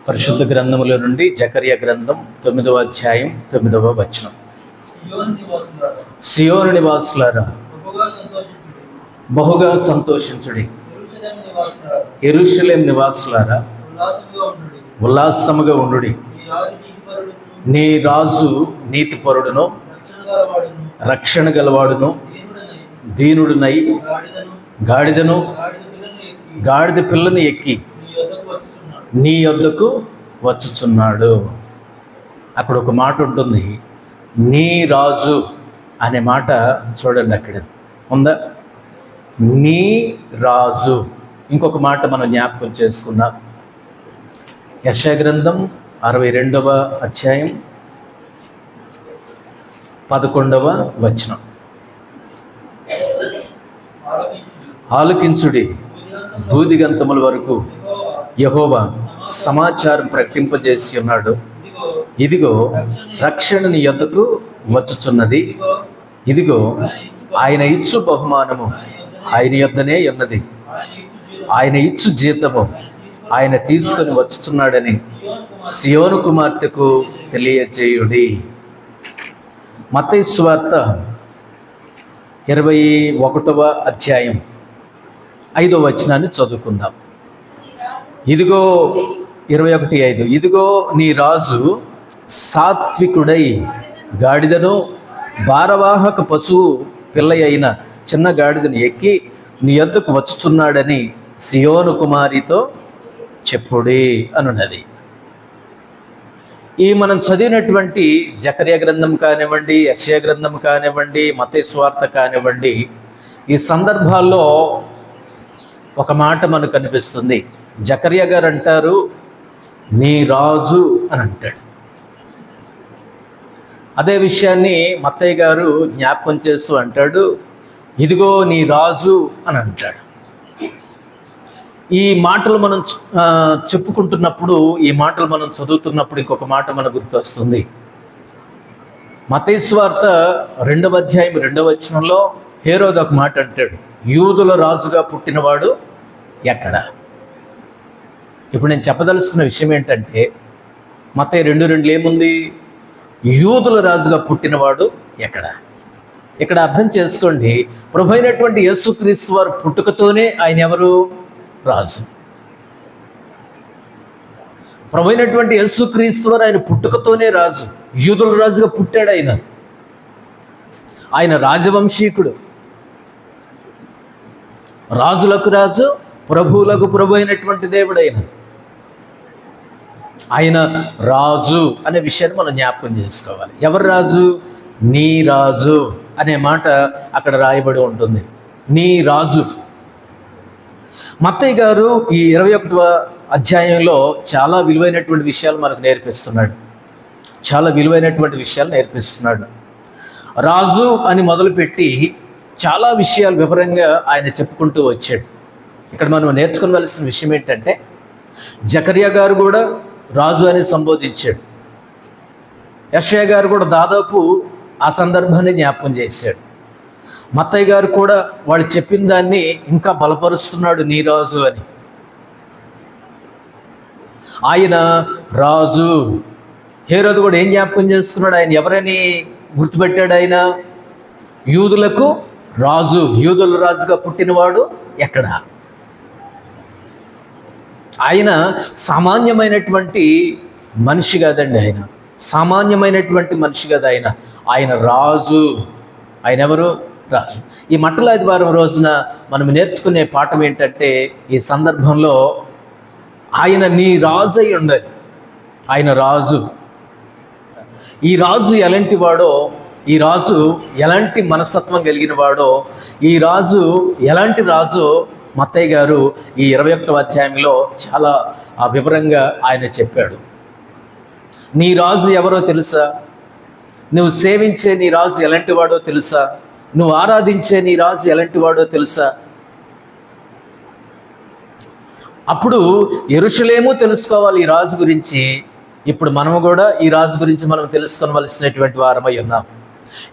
పరిశుద్ధ గ్రంథముల నుండి జకర్యా గ్రంథం 9వ అధ్యాయం 9వ వచనం. సియోను నివాసులారా బహుగా సంతోషించుడి, యెరూషలేము నివాసులారా ఉల్లాసముగా ఉండుడి. నీ రాజు నీతిపరుడును రక్షణ గలవాడును దీనుడునై గాడిద పిల్లను ఎక్కి నీ యొద్దకు వచ్చుచున్నాడు. అక్కడ ఒక మాట ఉంటుంది, నీ రాజు అనే మాట చూడండి, అక్కడ ఉందా? నీ రాజు. ఇంకొక మాట మనం జ్ఞాపకం చేసుకున్నాం. యెషయా గ్రంథం 62వ అధ్యాయం 11వ వచనం. ఆలకించుడి, భూదిగంతముల వరకు యెహోవా సమాచారం ప్రకటింపజేసి ఉన్నాడు. ఇదిగో రక్షణ నీ యొద్దకు వచ్చుచున్నది, ఇదిగో ఆయన ఇచ్చు బహుమానము ఆయన యొద్దనే ఉన్నది, ఆయన ఇచ్చు జీతము ఆయన తీసుకొని వచ్చుచున్నాడని సియోను కుమార్తెకు తెలియజేయుడి. మత్తయి సువార్త 21వ అధ్యాయం 5వ వచనాన్ని చదువుకుందాం. ఇదిగో 21:5, ఇదిగో నీ రాజు సాత్వికుడై గాడిదను భారవాహక పశువు పిల్ల అయిన చిన్న గాడిదను ఎక్కి నీ యొద్దకు వచ్చుచున్నాడని సియోను కుమారితో చెప్పుడి అనున్నది. ఈ మనం చదివినటువంటి జకర్యా గ్రంథం కానివ్వండి, యెషయా గ్రంథం కానివ్వండి, మత్తయి సువార్త కానివ్వండి, ఈ సందర్భాల్లో ఒక మాట మనకు కనిపిస్తుంది. జకర్యా గారు అంటారు, నీ రాజు అని అంటాడు. అదే విషయాన్ని మత్తయ్య గారు జ్ఞాపకం చేస్తూ అంటాడు, ఇదిగో నీ రాజు అని అంటాడు. ఈ మాటలు మనం చెప్పుకుంటున్నప్పుడు, ఈ మాటలు మనం చదువుతున్నప్పుడు ఇంకొక మాట మనకు గుర్తొస్తుంది. మత్తయి సువార్త 2వ అధ్యాయం 2వ వచనంలో హేరోదు ఒక మాట అంటాడు, యూదుల రాజుగా పుట్టినవాడు ఎక్కడ? ఇప్పుడు నేను చెప్పదలుచుకున్న విషయం ఏంటంటే, మత్తయి 2:2 ఏముంది? యూదుల రాజుగా పుట్టినవాడు ఎక్కడ? ఇక్కడ అర్థం చేసుకోండి, ప్రభు అయినటువంటి యేసుక్రీస్తు వారు పుట్టుకతోనే ఆయన ఎవరు? రాజు. ప్రభు అయినటువంటి యేసుక్రీస్తు వారు ఆయన పుట్టుకతోనే రాజు, యూదుల రాజుగా పుట్టాడు. ఆయన రాజవంశీకుడు, రాజులకు రాజు, ప్రభువులకు ప్రభు అయినటువంటి దేవుడు ఆయన రాజు అనే విషయాన్ని మనం జ్ఞాపకం చేసుకోవాలి. ఎవరు రాజు? నీ రాజు అనే మాట అక్కడ రాయబడి ఉంటుంది, నీ రాజు. మత్తయ్య గారు ఈ 21వ అధ్యాయంలో చాలా విలువైనటువంటి విషయాలు మనకు నేర్పిస్తున్నాడు. రాజు అని మొదలుపెట్టి చాలా విషయాలు వివరంగా ఆయన చెప్పుకుంటూ వచ్చాడు. ఇక్కడ మనం నేర్చుకోవలసిన విషయం ఏంటంటే, జకర్యా గారు కూడా రాజు అని సంబోధించాడు. యెషయా గారు కూడా దాదాపు ఆ సందర్భాన్ని జ్ఞాపకం చేశాడు. మత్తయ్య గారు కూడా వాళ్ళు చెప్పిన దాన్ని ఇంకా బలపరుస్తున్నాడు, నీ రాజు అని. ఆయన రాజు. హేరోదు కూడా ఏం జ్ఞాపకం చేసుకున్నాడు? ఆయన ఎవరని గుర్తుపెట్టాడు? ఆయన యూదులకు రాజు, యూదుల రాజుగా పుట్టినవాడు ఎక్కడ? ఆయన సామాన్యమైనటువంటి మనిషి కాదండి, ఆయన సామాన్యమైనటువంటి మనిషి కాదు. ఆయన రాజు. ఆయన ఎవరు? రాజు. ఈ మట్టల ఆదివారం రోజున మనం నేర్చుకునే పాఠం ఏంటంటే, ఈ సందర్భంలో ఆయన నీ రాజు అయి ఉండాలి. ఆయన రాజు. ఈ రాజు ఎలాంటి వాడో, ఈ రాజు ఎలాంటి మనస్తత్వం కలిగిన వాడో, ఈ రాజు ఎలాంటి రాజు మత్తయ్య గారు ఈ 21వ అధ్యాయంలో చాలా వివరంగా ఆయన చెప్పాడు. నీ రాజు ఎవరో తెలుసా? నువ్వు సేవించే నీ రాజు ఎలాంటి వాడో తెలుసా? నువ్వు ఆరాధించే నీ రాజు ఎలాంటి వాడో తెలుసా? అప్పుడు యెరూషలేము తెలుసుకోవాలి ఈ రాజు గురించి. ఇప్పుడు మనము కూడా ఈ రాజు గురించి మనం తెలుసుకోవలసినటువంటి వారమై ఉన్నాం.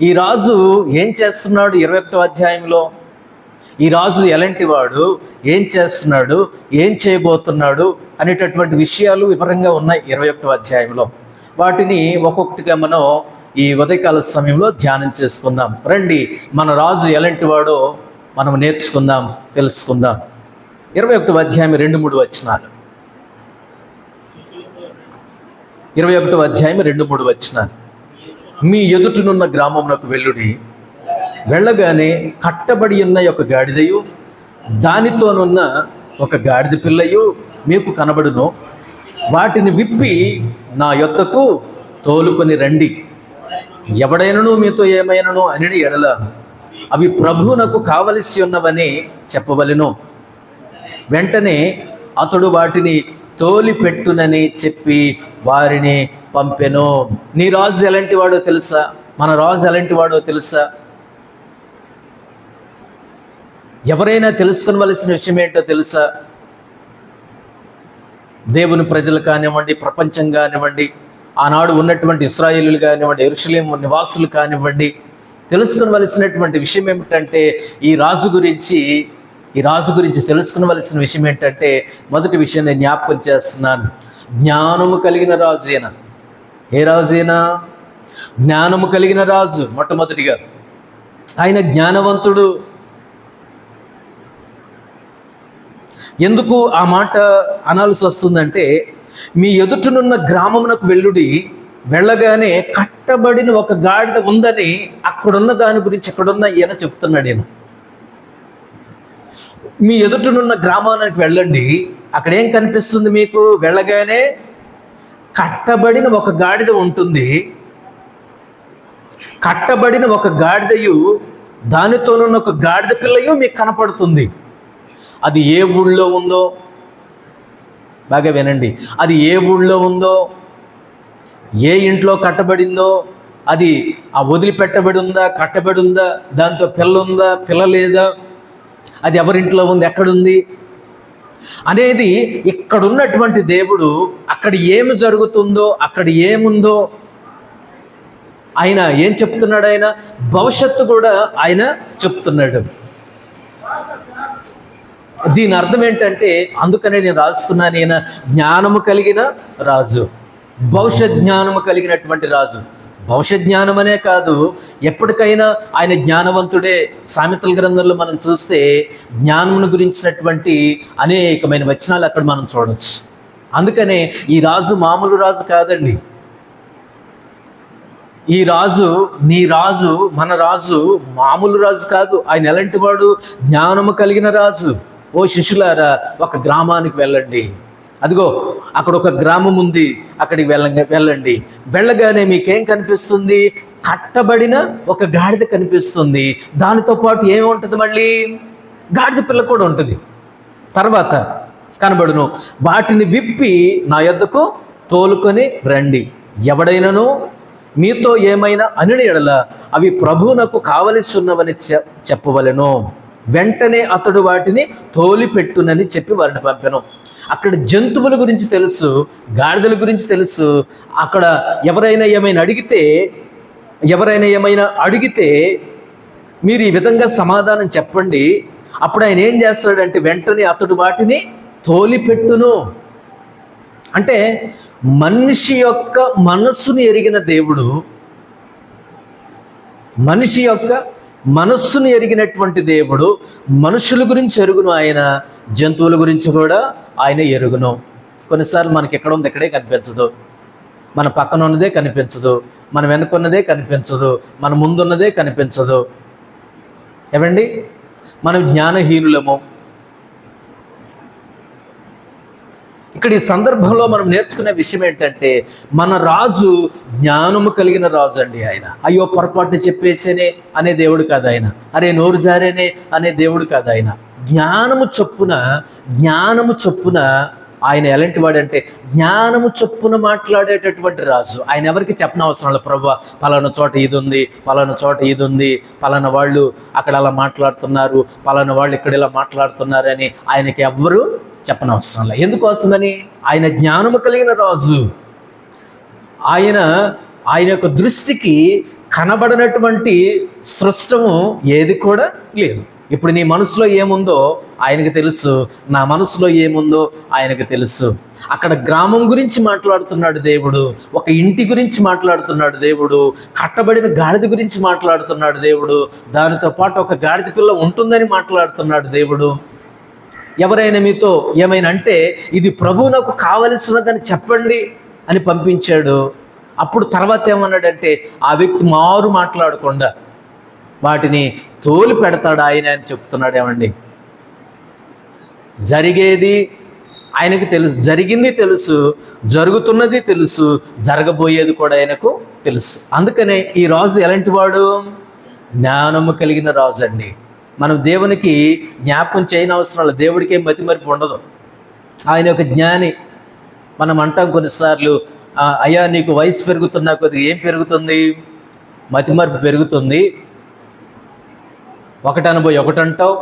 ఈ రాజు ఏం చేస్తున్నాడు 21వ అధ్యాయంలో? ఈ రాజు ఎలాంటి వాడు, ఏం చేస్తున్నాడు, ఏం చేయబోతున్నాడు అనేటటువంటి విషయాలు వివరంగా ఉన్నాయి 21వ అధ్యాయంలో. వాటిని ఒక్కొక్కటిగా మనం ఈ ఉదయకాల సమయంలో ధ్యానం చేసుకుందాం. రండి, మన రాజు ఎలాంటి వాడో మనం నేర్చుకుందాం, తెలుసుకుందాం. 21వ అధ్యాయం 2-3 వచనాలు. 21వ అధ్యాయం 2-3 వచనాలు. మీ ఎదుటనున్న గ్రామమునకు వెళ్ళుడి, వెళ్ళగానే కట్టబడి ఉన్న ఒక గాడిదయు దానితోనున్న ఒక గాడిద పిల్లయు మీకు కనబడును. వాటిని విప్పి నా యొద్దకు తోలుకొని రండి. ఎవడైనను మీతో ఏమైనను అని ఎడల అవి ప్రభువునకు కావలసి ఉన్నవని చెప్పవలెను. వెంటనే అతడు వాటిని తోలిపెట్టునని చెప్పి వారిని పంపెను. నీ రాజు ఎలాంటి వాడో తెలుసా? మన రాజు ఎలాంటి వాడో తెలుసా? ఎవరైనా తెలుసుకోవలసిన విషయం ఏంటో తెలుసా? దేవుని ప్రజలు కానివ్వండి, ప్రపంచం కానివ్వండి, ఆనాడు ఉన్నటువంటి ఇశ్రాయేలీయులు కానివ్వండి, యెరూషలేము నివాసులు కానివ్వండి, తెలుసుకోవలసినటువంటి విషయం ఏమిటంటే ఈ రాజు గురించి తెలుసుకోవలసిన విషయం ఏంటంటే, మొదటి విషయం నేను జ్ఞాపకం చేస్తున్నాను. జ్ఞానము కలిగిన రాజు అయినా. ఏ రాజు అయినా? జ్ఞానము కలిగిన రాజు. మొట్టమొదటిగా ఆయన జ్ఞానవంతుడు. ఎందుకు ఆ మాట అనాల్సి వస్తుందంటే, మీ ఎదుటనున్న గ్రామమునకు వెళ్ళుడి, వెళ్ళగానే కట్టబడిన ఒక గాడిద ఉందని అక్కడున్న దాని గురించి ఇక్కడున్న ఈయన చెప్తున్నాడు. ఈయన మీ ఎదుటనున్న గ్రామానికి వెళ్ళండి, అక్కడ ఏం కనిపిస్తుంది మీకు? వెళ్ళగానే కట్టబడిన ఒక గాడిద ఉంటుంది. కట్టబడిన ఒక గాడిదయు దానితోనున్న ఒక గాడిద పిల్లయు మీకు కనపడుతుంది. అది ఏ ఊళ్ళో ఉందో బాగా వినండి. అది ఏ ఊళ్ళో ఉందో, ఏ ఇంట్లో కట్టబడిందో, అది ఆ వదిలిపెట్టబడి ఉందా, కట్టబడి ఉందా, దాంతో పిల్ల ఉందా, పిల్ల లేదా, అది ఎవరింట్లో ఉంది, ఎక్కడుంది అనేది ఇక్కడున్నటువంటి దేవుడు అక్కడ ఏమి జరుగుతుందో, అక్కడ ఏముందో ఆయన ఏం చెప్తున్నాడు? ఆయన భవిష్యత్తు కూడా ఆయన చెప్తున్నాడు. దీని అర్థం ఏంటంటే, అందుకనే నేను రాసుకున్నాను, ఈయన జ్ఞానము కలిగిన రాజు, భవిష్యత్ జ్ఞానము కలిగినటువంటి రాజు. భవిష్యత్ జ్ఞానం అనే కాదు, ఎప్పటికైనా ఆయన జ్ఞానవంతుడే. సామెతల గ్రంథంలో మనం చూస్తే జ్ఞానమును గురించినటువంటి అనేకమైన వచనాలు అక్కడ మనం చూడవచ్చు. అందుకనే ఈ రాజు మామూలు రాజు కాదండి. ఈ రాజు, నీ రాజు, మన రాజు మామూలు రాజు కాదు. ఆయన ఎలాంటి వాడు? జ్ఞానము కలిగిన రాజు. ఓ శిష్యులారా, ఒక గ్రామానికి వెళ్ళండి, అదిగో అక్కడ ఒక గ్రామం ఉంది, అక్కడికి వెళ్ళండి. వెళ్ళగానే మీకేం కనిపిస్తుంది? కట్టబడిన ఒక గాడిద కనిపిస్తుంది. దానితో పాటు ఏముంటుంది? మళ్ళీ గాడిద పిల్ల కూడా ఉంటుంది. తర్వాత కనబడును, వాటిని విప్పి నా యొద్దకు తోలుకొని రండి. ఎవడైనను మీతో ఏమైనా అనిడి ఎడల అవి ప్రభువునకు కావలసి ఉన్నవని చెప్పవలెను. వెంటనే అతడు వాటిని తోలిపెట్టునని చెప్పి వారిని పంపెను. అక్కడ జంతువుల గురించి తెలుసు, గాడిదల గురించి తెలుసు. అక్కడ ఎవరైనా ఏమైనా అడిగితే మీరు ఈ విధంగా సమాధానం చెప్పండి. అప్పుడు ఆయన ఏం చేస్తాడంటే, వెంటనే అతడు వాటిని తోలిపెట్టును. అంటే మనిషి యొక్క మనస్సును ఎరిగిన దేవుడు, మనిషి యొక్క మనస్సును ఎరిగినటువంటి దేవుడు మనుషుల గురించి ఎరుగును, ఆయన జంతువుల గురించి కూడా ఆయన ఎరుగును. కొన్నిసార్లు మనకి ఎక్కడ ఉంది ఎక్కడే కనిపించదు, మన పక్కన ఉన్నదే కనిపించదు, మన వెనుకున్నదే కనిపించదు, మన ముందున్నదే కనిపించదు. ఏమండి, మనం జ్ఞానహీనులము. ఇక్కడ ఈ సందర్భంలో మనం నేర్చుకునే విషయం ఏంటంటే, మన రాజు జ్ఞానము కలిగిన రాజు అండి. ఆయన అయ్యో పొరపాటున చెప్పేసేనే అనే దేవుడు కాదు ఆయన, అరే నోరు జారేనే అనే దేవుడు కాదు ఆయన. జ్ఞానము చొప్పున ఆయన ఎలాంటి వాడంటే, జ్ఞానము చొప్పున మాట్లాడేటటువంటి రాజు. ఆయన ఎవరికి చెప్పనవసరం లేదు, ప్రభువా పలానా చోట ఇది ఉంది, పలానా చోట ఇది ఉంది, పలానా వాళ్ళు అక్కడ అలా మాట్లాడుతున్నారు, పలానా వాళ్ళు ఇక్కడ ఇలా మాట్లాడుతున్నారు అని ఆయనకి ఎవ్వరూ చెప్పనవసరం లేదు. ఎందుకోసమని? ఆయన జ్ఞానము కలిగిన రాజు. ఆయన యొక్క దృష్టికి కనబడినటువంటి సృష్టము ఏది కూడా లేదు. ఇప్పుడు నీ మనసులో ఏముందో ఆయనకు తెలుసు, నా మనసులో ఏముందో ఆయనకు తెలుసు. అక్కడ గ్రామం గురించి మాట్లాడుతున్నాడు దేవుడు, ఒక ఇంటి గురించి మాట్లాడుతున్నాడు దేవుడు, కట్టబడిన గాడిద గురించి మాట్లాడుతున్నాడు దేవుడు, దానితో పాటు ఒక గాడిద పిల్ల ఉంటుందని మాట్లాడుతున్నాడు దేవుడు. ఎవరైనా మీతో ఏమైనా అంటే ఇది ప్రభువు నాకు కావలసినదని చెప్పండి అని పంపించాడు. అప్పుడు తర్వాత ఏమన్నాడంటే ఆ వ్యక్తి మారు మాట్లాడకుండా వాటిని తోలి పెడతాడు ఆయన అని చెప్తున్నాడు. ఏమండి, జరిగేది ఆయనకు తెలుసు, జరిగింది తెలుసు, జరుగుతున్నది తెలుసు, జరగబోయేది కూడా ఆయనకు తెలుసు. అందుకనే ఈ రాజు ఎలాంటి వాడు? జ్ఞానము కలిగిన రాజు అండి. మనం దేవునికి జ్ఞాపకం చేయని అవసరం లేదు, దేవుడికి ఏం మతిమరుపు ఉండదు. ఆయన ఒక జ్ఞాని. మనం అంటాం కొన్నిసార్లు, అయ్యా నీకు వయసు పెరుగుతున్నా కొద్దిగా ఏం పెరుగుతుంది? మతిమరుపు పెరుగుతుంది. ఒకటి అనబోయి ఒకటి అంటావు,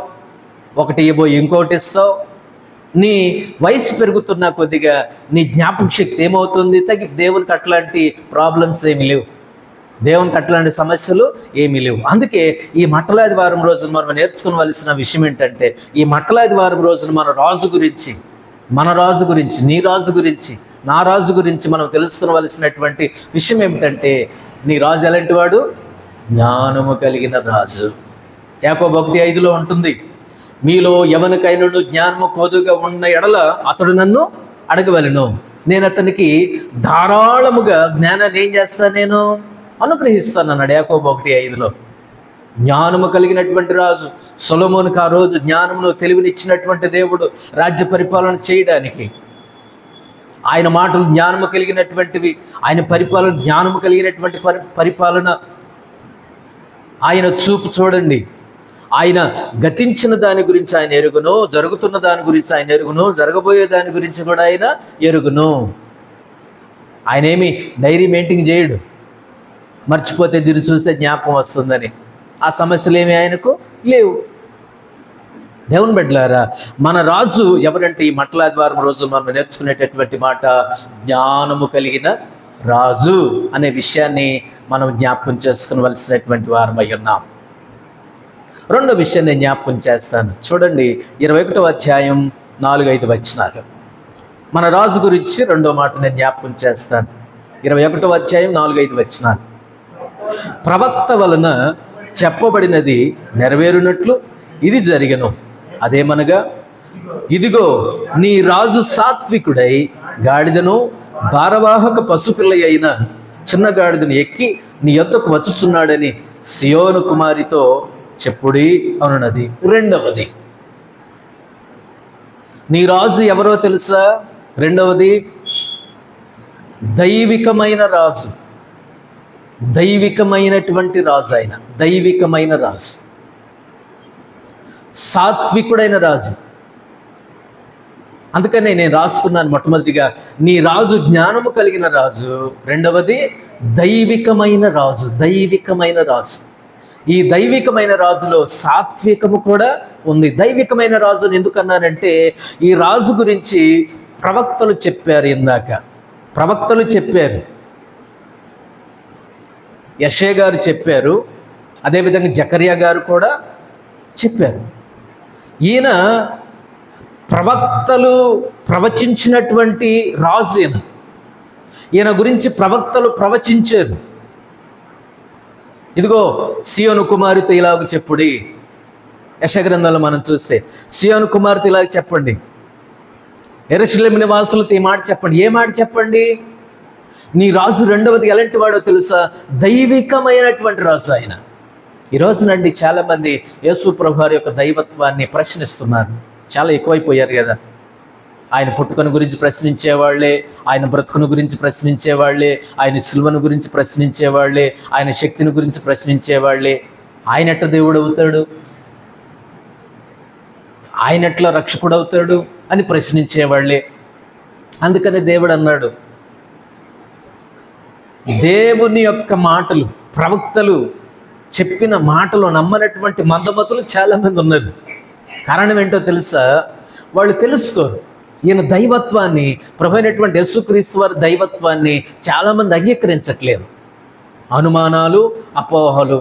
ఒకటి ఇవ్వబోయి ఇంకోటి ఇస్తావు. నీ వయసు పెరుగుతున్నా కొద్దిగా నీ జ్ఞాపక శక్తి ఏమవుతుంది? తగ్గి. దేవునికి అట్లాంటి ప్రాబ్లమ్స్ ఏమి లేవు, దేవునికి అట్లాంటి సమస్యలు ఏమీ లేవు. అందుకే ఈ మట్టలాది వారం రోజున మనం నేర్చుకోవలసిన విషయం ఏంటంటే, ఈ మట్టలాది వారం రోజున మన రాజు గురించి, మన రాజు గురించి, నీ రాజు గురించి, నా రాజు గురించి మనం తెలుసుకోవలసినటువంటి విషయం ఏమిటంటే, నీ రాజు ఎలాంటి వాడు? జ్ఞానము కలిగిన రాజు. యాకోబు 1:5 ఉంటుంది, మీలో ఎవరికైనా జ్ఞానము కొదుగా ఉన్న ఎడల అతడు నన్ను అడగవలెను, నేను అతనికి ధారాళముగా జ్ఞానాన్ని ఏం చేస్తాను? నేను అనుగ్రహిస్తాను అన్నాడు యాకోబు 1:5. జ్ఞానము కలిగినటువంటి రాజు సొలొమోనుకు ఆ రోజు జ్ఞానమును తెలివినిచ్చినటువంటి దేవుడు రాజ్య పరిపాలన చేయడానికి. ఆయన మాటలు జ్ఞానము కలిగినటువంటివి, ఆయన పరిపాలన జ్ఞానము కలిగినటువంటి పరిపాలన. ఆయన చూపు చూడండి, ఆయన గతించిన దాని గురించి ఆయన ఎరుగును, జరుగుతున్న దాని గురించి ఆయన ఎరుగును, జరగబోయే దాని గురించి కూడా ఆయన ఎరుగును. ఆయన ఏమి డైరీ మెయింటైన్ చేయడు, మర్చిపోతే దీన్ని చూస్తే జ్ఞాపకం వస్తుందని. ఆ సమస్యలు ఏమి ఆయనకు లేవు. దేవుని బిడ్డలారా, మన రాజు ఎవరంటే ఈ మట్టలాది వారం రోజు మనం నేర్చుకునేటటువంటి మాట జ్ఞానము కలిగిన రాజు అనే విషయాన్ని మనం జ్ఞాపకం చేసుకోవలసినటువంటి వారమై ఉన్నాం. రెండో విషయం నేను జ్ఞాపకం చేస్తాను. చూడండి, 21వ అధ్యాయం 4-5 వచనాలు. మన రాజు గురించి రెండో మాట నేను జ్ఞాపకం చేస్తాను. 21వ అధ్యాయం 4-5 వచనాలు. ప్రవక్త వలన చెప్పబడినది నెరవేరునట్లు ఇది జరిగెను. అదేమనగా, ఇదిగో నీ రాజు సాత్వికుడై గాడిదను భారవాహక పశుపిల్ల అయిన చిన్న గాడిదను ఎక్కి నీ యొద్దకు వచ్చుచున్నాడని సియోను కుమారితో చెప్పుడి అనున్నది. రెండవది, నీ రాజు ఎవరో తెలుసా? రెండవది, దైవికమైన రాజు, దైవికమైనటువంటి రాజు. ఆయన దైవికమైన రాజు, సాత్వికుడైన రాజు. అందుకనే నేను రాసుకున్నాను మొట్టమొదటిగా, నీ రాజు జ్ఞానము కలిగిన రాజు. రెండవది, దైవికమైన రాజు, దైవికమైన రాజు. ఈ దైవికమైన రాజులో సాత్వికము కూడా ఉంది. దైవికమైన రాజుని ఎందుకన్నానంటే, ఈ రాజు గురించి ప్రవక్తలు చెప్పారు. ఇందాక ప్రవక్తలు చెప్పారు, యెషయా గారు చెప్పారు, అదేవిధంగా జకర్యా గారు కూడా చెప్పారు. ఈయన ప్రవక్తలు ప్రవచించినటువంటి రాజు. ఈయన గురించి ప్రవక్తలు ప్రవచించారు. ఇదిగో సియోను కుమార్తె ఇలాగ చెప్పుడి. యెషయా గ్రంథంలో మనం చూస్తే సియోను కుమార్తె ఇలాగ చెప్పండి, యెరూషలేము నివాసులతో ఈ మాట చెప్పండి. ఏ మాట చెప్పండి? నీ రాజు రెండవది ఎలాంటి వాడో తెలుసా? దైవికమైనటువంటి రాజు ఆయన. ఈరోజునండి చాలామంది యేసు ప్రభువారి యొక్క దైవత్వాన్ని ప్రశ్నిస్తున్నారు. చాలా ఎక్కువైపోయారు కదా. ఆయన పుట్టుకను గురించి ప్రశ్నించేవాళ్లే, ఆయన బ్రతుకును గురించి ప్రశ్నించేవాళ్లే, ఆయన సిలువను గురించి ప్రశ్నించేవాళ్లే, ఆయన శక్తిని గురించి ప్రశ్నించేవాళ్లే. ఆయన ఎట్లా దేవుడు అవుతాడు, ఆయన ఎట్లా రక్షకుడు అవుతాడు అని ప్రశ్నించేవాళ్లే. అందుకని దేవుడు అన్నాడు, దేవుని యొక్క మాటలు, ప్రవక్తలు చెప్పిన మాటలు నమ్మనటువంటి మందమతులు చాలామంది ఉన్నారు. కారణం ఏంటో తెలుసా? వాళ్ళు తెలుసుకోరు ఈయన దైవత్వాన్ని, ప్రభువైనటువంటి యేసుక్రీస్తు వారి దైవత్వాన్ని చాలామంది అంగీకరించట్లేదు. అనుమానాలు, అపోహలు,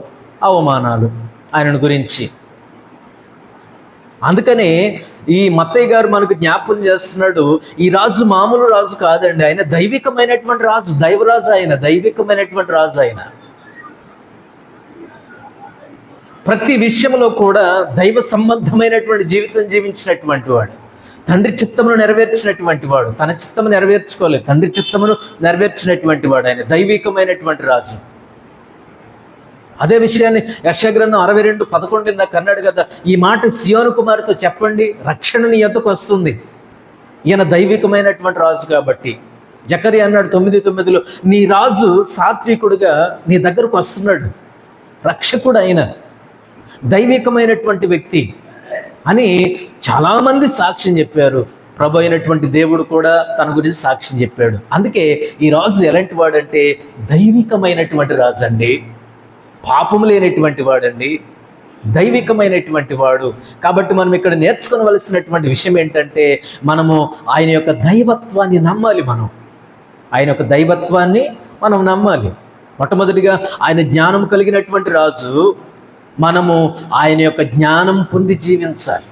అవమానాలు ఆయనను గురించి. అందుకనే ఈ మత్తయ్య గారు మనకు జ్ఞాపకం చేస్తున్నాడు, ఈ రాజు మామూలు రాజు కాదండి, ఆయన దైవికమైనటువంటి రాజు, దైవరాజు, ఆయన దైవికమైనటువంటి రాజు. ఆయన ప్రతి విషయంలో కూడా దైవ సంబంధమైనటువంటి జీవితం జీవించినటువంటి వాడు, తండ్రి చిత్తమును నెరవేర్చినటువంటి వాడు, తన చిత్తము నెరవేర్చుకోలేదు, తండ్రి చిత్తమును నెరవేర్చినటువంటి వాడు, ఆయన దైవికమైనటువంటి రాజు. అదే విషయాన్ని యెషయా గ్రంథం 62:11 ఇందాక అన్నాడు కదా, ఈ మాట సియోను కుమార్తెతో చెప్పండి, రక్షణ నీ యొద్దకు వస్తుంది. ఈయన దైవికమైనటువంటి రాజు కాబట్టి. జకరియా అన్నాడు 9:9 నీ రాజు సాత్వికుడుగా నీ దగ్గరకు వస్తున్నాడు, రక్షకుడు ఆయన, దైవికమైనటువంటి వ్యక్తి అని చాలామంది సాక్ష్యం చెప్పారు. ప్రభు అయినటువంటి దేవుడు కూడా తన గురించి సాక్ష్యం చెప్పాడు. అందుకే ఈ రాజు ఎలాంటి వాడంటే దైవికమైనటువంటి రాజు అండి, పాపము లేనటువంటి వాడండి, దైవికమైనటువంటి వాడు. కాబట్టి మనం ఇక్కడ నేర్చుకోవలసినటువంటి విషయం ఏంటంటే, మనము ఆయన యొక్క దైవత్వాన్ని నమ్మాలి. ఆయన యొక్క దైవత్వాన్ని మనం నమ్మాలి. మొట్టమొదటిగా ఆయన జ్ఞానం కలిగినటువంటి రాజు, మనము ఆయన యొక్క జ్ఞానం పొంది జీవించాలి.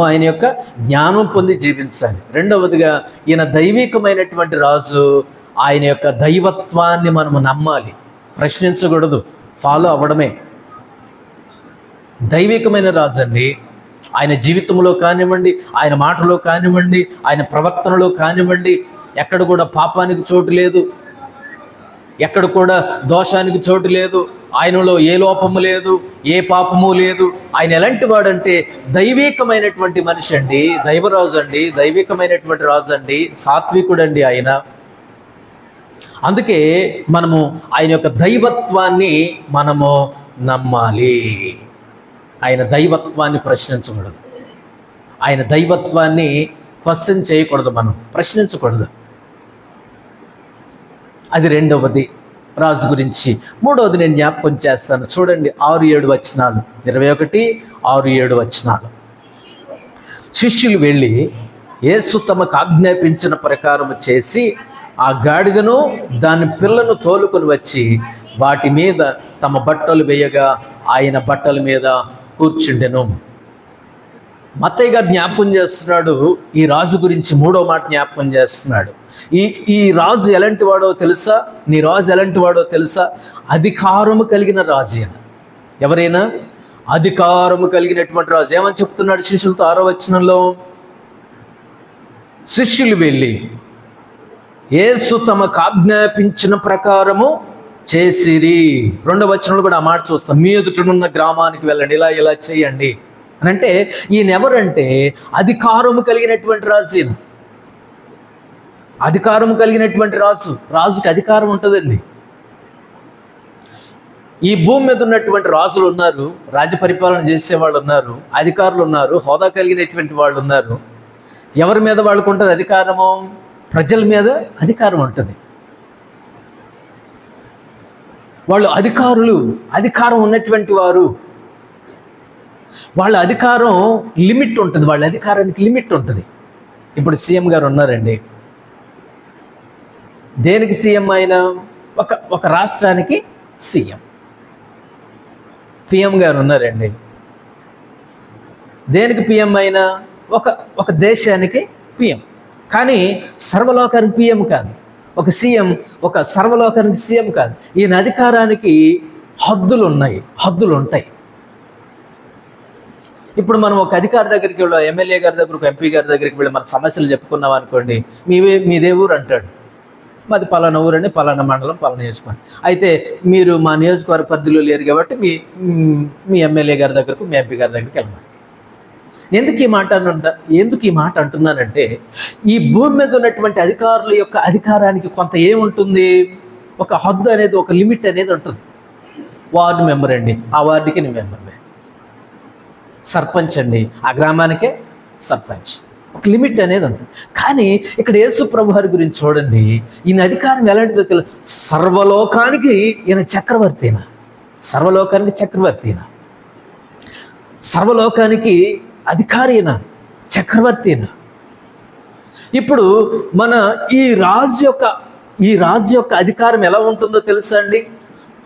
ఆయన యొక్క జ్ఞానం పొంది జీవించాలి. రెండవదిగా ఈయన దైవికమైనటువంటి రాజు, ఆయన యొక్క దైవత్వాన్ని మనము నమ్మాలి, ప్రశ్నించకూడదు, ఫాలో అవ్వడమే. దైవికమైన రాజు అండి, ఆయన జీవితంలో కానివ్వండి, ఆయన మాటలో కానివ్వండి, ఆయన ప్రవర్తనలో కానివ్వండి, ఎక్కడ కూడా పాపానికి చోటు లేదు, ఎక్కడ కూడా దోషానికి చోటు లేదు, ఆయనలో ఏ లోపము లేదు, ఏ పాపము లేదు. ఆయన ఎలాంటి వాడంటే దైవికమైనటువంటి మనిషి అండి, దైవరాజు అండి, దైవికమైనటువంటి రాజు అండి, సాత్వికుడండి ఆయన. అందుకే మనము ఆయన యొక్క దైవత్వాన్ని మనము నమ్మాలి. ఆయన దైవత్వాన్ని ప్రశ్నించకూడదు, ఆయన దైవత్వాన్ని క్వశ్చన్ చేయకూడదు, మనం ప్రశ్నించకూడదు. అది రెండవది రాజు గురించి. మూడవది నేను జ్ఞాపకం చేస్తాను, చూడండి 6-7 వచనాలు, 21, 6-7 వచనాలు. శిష్యులు వెళ్ళి యేసు తమకు ఆజ్ఞాపించిన ప్రకారం చేసి ఆ గాడిదను దాని పిల్లను తోలుకొని వచ్చి వాటి మీద తమ బట్టలు వేయగా ఆయన బట్టల మీద కూర్చుండెను. మత్తయ్య గారు జ్ఞాపకం చేస్తున్నాడు ఈ రాజు గురించి. మూడో మాట జ్ఞాపకం చేస్తున్నాడు. ఈ రాజు ఎలాంటి వాడో తెలుసా? నీ రాజు ఎలాంటి వాడో తెలుసా? అధికారము కలిగిన రాజు. ఎవరైనా అధికారము కలిగినటువంటి రాజు. ఏమని చెప్తున్నాడు శిష్యులతో 6వ వచనంలో? శిష్యులు వెళ్ళి యేసు తమకు ఆజ్ఞాపించిన ప్రకారము చేసిరి. 2వ వచనంలో కూడా ఆ మాట చూస్తాం, మీ ఎదుటనున్న గ్రామానికి వెళ్ళండి, ఇలా చేయండి అని. అంటే ఈయన ఎవరంటే అధికారము కలిగినటువంటి రాజు. ఈయన అధికారం కలిగినటువంటి రాజు. రాజుకి అధికారం ఉంటుందండి. ఈ భూమి మీద ఉన్నటువంటి రాజులు ఉన్నారు, రాజ్య పరిపాలన చేసేవాళ్ళు ఉన్నారు, అధికారులు ఉన్నారు, హోదా కలిగినటువంటి వాళ్ళు ఉన్నారు. ఎవరి మీద వాళ్ళకు ఉంటుంది అధికారము? ప్రజల మీద అధికారం ఉంటుంది. వాళ్ళు అధికారులు, అధికారం ఉన్నటువంటి వారు. వాళ్ళ అధికారం లిమిట్ ఉంటుంది, వాళ్ళ అధికారానికి లిమిట్ ఉంటుంది. ఇప్పుడు సీఎం గారు ఉన్నారండి. దేనికి సీఎం అయినా? ఒక రాష్ట్రానికి సీఎం. పిఎం గారు ఉన్నారండి. దేనికి పిఎం అయినా? ఒక దేశానికి పిఎం. కానీ సర్వలోకానికి పిఎం కాదు. ఒక సీఎం ఒక సర్వలోకానికి సీఎం కాదు. ఈయన అధికారానికి హద్దులు ఉన్నాయి, హద్దులు ఉంటాయి. ఇప్పుడు మనం ఒక అధికారి దగ్గరికి వెళ్ళి, ఎమ్మెల్యే గారి దగ్గర, ఒక ఎంపీ గారి దగ్గరికి వెళ్ళి మన సమస్యలు చెప్పుకున్నాం అనుకోండి, మీదే ఊరు అంటాడు. మాది పలానా ఊరని, పలానా మండలం, పలానా నియోజకవర్గం. అయితే మీరు మా నియోజకవర్గ పరిధిలో లేరు కాబట్టి మీ ఎమ్మెల్యే గారి దగ్గరకు, మీ ఎంపీ గారి దగ్గరికి వెళ్ళమండి. ఎందుకు ఈ మాట అంటున్నానంటే, ఈ భూమి మీద ఉన్నటువంటి అధికారుల యొక్క అధికారానికి కొంత ఏముంటుంది? ఒక హద్దు అనేది, ఒక లిమిట్ అనేది ఉంటుంది. వార్డు మెంబర్ అండి, ఆ వార్డుకి నేను మెంబర్మే. సర్పంచ్ అండి, ఆ గ్రామానికే సర్పంచ్. ఒక లిమిట్ అనేది ఉంటుంది. కానీ ఇక్కడ యేసు ప్రభు వారి గురించి చూడండి, ఈయన అధికారం ఎలాంటిదో తెలుసు. సర్వలోకానికి ఈయన చక్రవర్తిన, సర్వలోకానికి చక్రవర్తిన, సర్వలోకానికి అధికారిన, చక్రవర్తిన. ఇప్పుడు మన ఈ రాజు యొక్క అధికారం ఎలా ఉంటుందో తెలుసా అండి?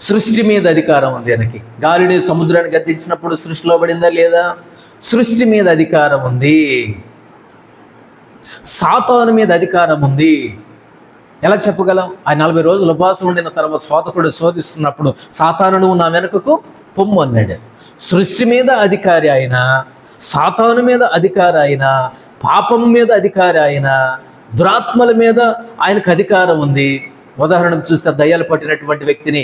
సృష్టి మీద అధికారం ఉంది ఆయనకి. గాలిని సముద్రాన్ని గద్దించినప్పుడు సృష్టిలో పడిందా లేదా? సృష్టి మీద అధికారం ఉంది, సాతాను మీద అధికారం ఉంది. ఎలా చెప్పగలం? ఆయన 40 రోజులు ఉపవాసం ఉండిన తర్వాత శోధకుడు శోధిస్తున్నప్పుడు సాతాను నువ్వు నా వెనుకకు పొమ్ము అన్నాడు. సృష్టి మీద అధికారి ఆయన, సాతాను మీద అధికారి ఆయన, పాపం మీద అధికారి ఆయన, దురాత్మల మీద ఆయనకు అధికారం ఉంది. ఉదాహరణకు చూస్తే దయ్యాలు పట్టినటువంటి వ్యక్తిని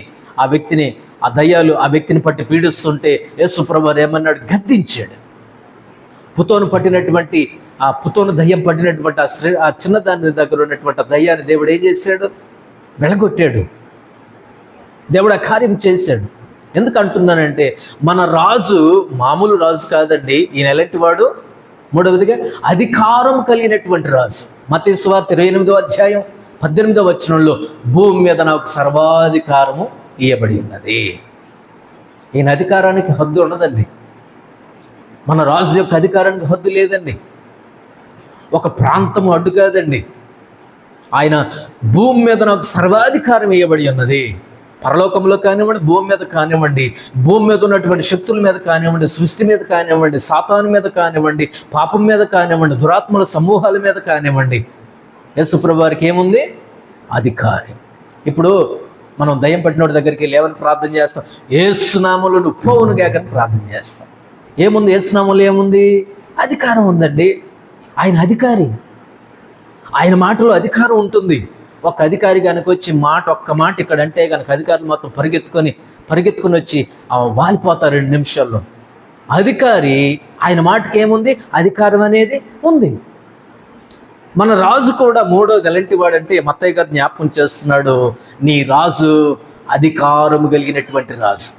ఆ దయ్యాలు ఆ వ్యక్తిని పట్టి పీడిస్తుంటే యేసు ప్రభువు ఏమన్నాడు? గద్దించాడు. పుతోను దయ్యం పట్టినటువంటి ఆ చిన్నదాని దగ్గర ఉన్నటువంటి దయ్యాన్ని దేవుడు ఏం చేశాడు? వెళ్ళగొట్టాడు. దేవుడు ఆ కార్యం చేశాడు. ఎందుకు అంటున్నానంటే మన రాజు మామూలు రాజు కాదండి. ఈయన ఎలాంటి వాడు? మూడవదిగా అధికారం కలిగినటువంటి రాజు. మత్తయి సువార్త 28వ అధ్యాయం 18వ వచనంలో భూమి మీద నాకు సర్వాధికారము ఇవ్వబడి ఉన్నది. ఈయన అధికారానికి హద్దు ఉండదండి. మన రాజు యొక్క అధికారానికి హద్దు లేదండి. ఒక ప్రాంతము అడ్డు కాదండి. ఆయన భూమి మీద నాకు సర్వాధికారం ఇవ్వబడి ఉన్నది. పరలోకంలో కానివ్వండి, భూమి మీద కానివ్వండి, భూమి మీద ఉన్నటువంటి శక్తుల మీద కానివ్వండి, సృష్టి మీద కానివ్వండి, సాతాను మీద కానివ్వండి, పాపం మీద కానివ్వండి, దురాత్మల సమూహాల మీద కానివ్వండి, యేసు ప్రభువు వారికి ఏముంది? అధికారం. ఇప్పుడు మనం దయ్యం పట్టినోడి దగ్గరికి వెళ్ళి ఏమని ప్రార్థన చేస్తాం? యేసు నామములో నువ్వు పోవును గాక ప్రార్థన చేస్తాం. ఏముంది? యేసు నామములో ఏముంది? అధికారం ఉందండి. ఆయన అధికారి. ఆయన మాటలో అధికారం ఉంటుంది. ఒక అధికారి కనుక వచ్చి ఒక్క మాట ఇక్కడ అంటే కనుక అధికారులు మొత్తం పరిగెత్తుకుని వచ్చి వాలిపోతారు 2 నిమిషాల్లో. అధికారి ఆయన మాటకి ఏముంది? అధికారం అనేది ఉంది. మన రాజు కూడా మూడోది ఎలాంటి వాడంటే మత్తయ్య గారు జ్ఞాపకం చేస్తున్నాడు. నీ రాజు అధికారం కలిగినటువంటి రాజు.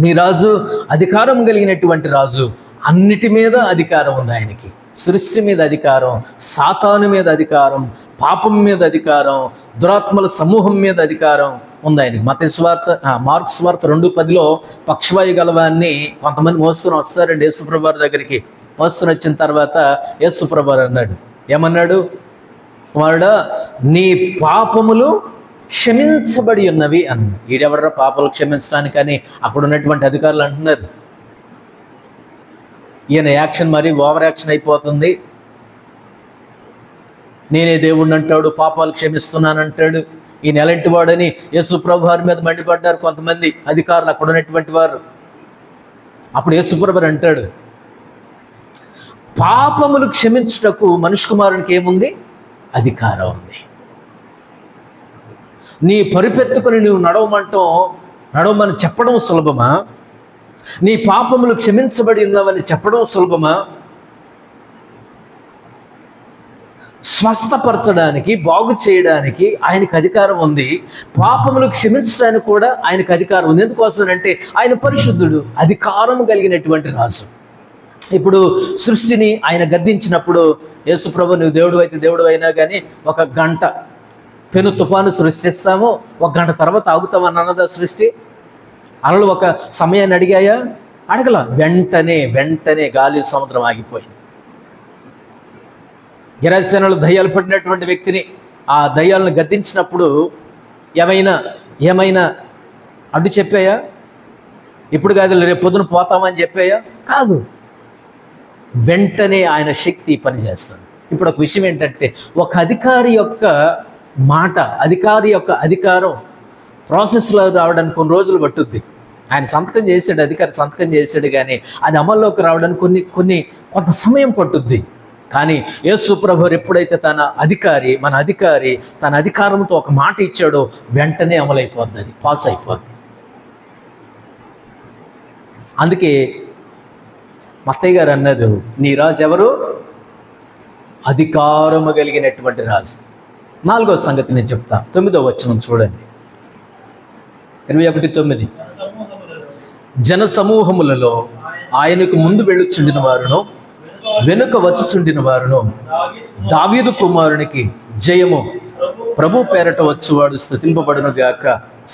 నీ రాజు అధికారం కలిగినటువంటి రాజు. అన్నిటి మీద అధికారం ఉంది ఆయనకి. సృష్టి మీద అధికారం, సాతాను మీద అధికారం, పాపం మీద అధికారం, దురాత్మల సమూహం మీద అధికారం ఉంది ఆయనకి. మార్కు సువార్త 2:10లో పక్షవాయు గలవాన్ని కొంతమంది మోసుకొని వస్తారండి యేసుప్రభు వారి దగ్గరికి. మోసుకొని వచ్చిన తర్వాత యేసుప్రభు వారు అన్నాడు, ఏమన్నాడు? కుమారుడా, నీ పాపములు క్షమించబడి ఉన్నవి అన్న. ఈడెవడరా పాపాలు క్షమించడానికి అని అక్కడ ఉన్నటువంటి అధికారులు అంటున్నారు. ఈయన యాక్షన్ మరీ ఓవర్ యాక్షన్ అయిపోతుంది. నేనే దేవుణ్ణి అంటాడు, పాపాలు క్షమిస్తున్నానంటాడు. ఈయన ఎలాంటి వాడని యేసు ప్రభు వారి మీద మండిపడ్డారు కొంతమంది అధికారులు, అక్కడ ఉన్నటువంటి వారు. అప్పుడు యేసు ప్రభు అంటాడు, పాపములు క్షమించుటకు మనుష్య కుమారునికి ఏముంది? అధికారం ఉంది. నీ పరిపెత్తుకుని నువ్వు నడవమని చెప్పడం సులభమా? నీ పాపములు క్షమించబడి ఉన్నావని చెప్పడం సులభమా? స్వస్థపరచడానికి, బాగు చేయడానికి ఆయనకు అధికారం ఉంది. పాపములు క్షమించడానికి కూడా ఆయనకు అధికారం ఉంది. ఎందుకోసం అంటే ఆయన పరిశుద్ధుడు, అధికారం కలిగినటువంటి రాజు. ఇప్పుడు సృష్టిని ఆయన గద్దించినప్పుడు, యేసు ప్రభు నువ్వు దేవుడు అయితే దేవుడు అయినా కానీ ఒక గంట పెను తుఫాను సృష్టిస్తాము, 1 గంట తర్వాత ఆగుతామని అన్నదా సృష్టి? అలలు ఒక సమయాన్ని అడిగాయా? అడగల. వెంటనే గాలి సముద్రం ఆగిపోయింది. గిరాసేనలు దయ్యాలు పడినటువంటి వ్యక్తిని ఆ దయ్యాలను గద్దించినప్పుడు ఏమైనా అడ్డు చెప్పాయా? ఇప్పుడు కాదు రేపు పొద్దున పోతామని చెప్పాయా? కాదు. వెంటనే ఆయన శక్తి పనిచేస్తుంది. ఇప్పుడు ఒక విషయం ఏంటంటే, ఒక అధికారి యొక్క మాట, అధికారి యొక్క అధికారం ప్రాసెస్లో రావడానికి కొన్ని రోజులు పట్టుద్ది. ఆయన సంతకం చేశాడు, అధికారి సంతకం చేశాడు, కానీ అది అమల్లోకి రావడానికి కొంత సమయం పట్టుద్ది. కానీ యేసు ప్రభువు ఎప్పుడైతే మన అధికారి తన అధికారంతో ఒక మాట ఇచ్చాడో వెంటనే అమలైపోద్ది, అది పాస్ అయిపోద్ది. అందుకే మత్తయ్య గారు అన్నారు, నీ రాజు ఎవరు? అధికారము కలిగినటువంటి రాజు. 4వ సంగతి నేను చెప్తా. 9వ వచనం చూడండి, 21:9. జన సమూహములలో ఆయనకు ముందు వెళ్ళుచుండిన వారును వెనుక వచ్చుచుండిన వారును దావీదు కుమారునికి జయము, ప్రభు పేరట వచ్చువాడు స్తుతింపబడును గాక,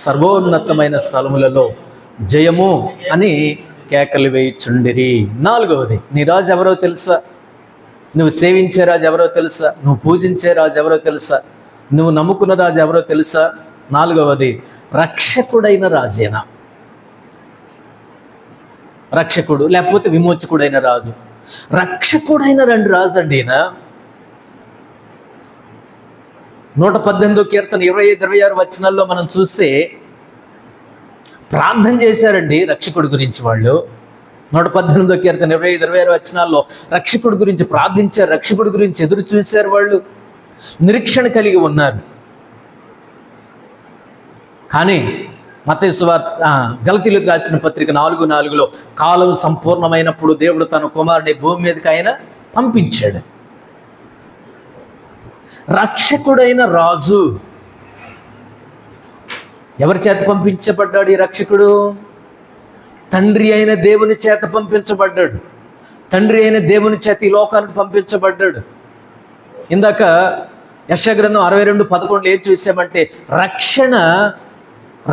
సర్వోన్నతమైన స్థలములలో జయము అని కేకలు వేయుచుండిరి. 4వది, నీ రాజు ఎవరో తెలుసా? నువ్వు సేవించే రాజు ఎవరో తెలుసా? నువ్వు పూజించే రాజు ఎవరో తెలుసా? నువ్వు నమ్ముకున్న రాజు ఎవరో తెలుసా? 4వది, రక్షకుడైన రాజేనా? రక్షకుడు, లేకపోతే విమోచకుడైన రాజు. రక్షకుడైన రాజు అండి ఈయన. 118వ కీర్తన 25-26 వచనాల్లో మనం చూస్తే ప్రార్థన చేశారండి రక్షకుడి గురించి వాళ్ళు. 118వ కీర్తన 25-26 వచనాల్లో రక్షకుడి గురించి ప్రార్థించారు, రక్షకుడి గురించి ఎదురు చూశారు, వాళ్ళు నిరీక్షణ కలిగి ఉన్నారు. కానీ మత్తయి సువార్త గలతీయులకు రాసిన పత్రిక 4:4లో కాలం సంపూర్ణమైనప్పుడు దేవుడు తన కుమారుని భూమి మీదకి ఆయన పంపించాడు. రక్షకుడైన రాజు ఎవరి చేత పంపించబడ్డాడు? ఈ రక్షకుడు తండ్రి అయిన దేవుని చేత పంపించబడ్డాడు. తండ్రి అయిన దేవుని చేత ఈ లోకానికి పంపించబడ్డాడు. ఇందాక యెషయా గ్రంథం 62:11 ఏం చూసామంటే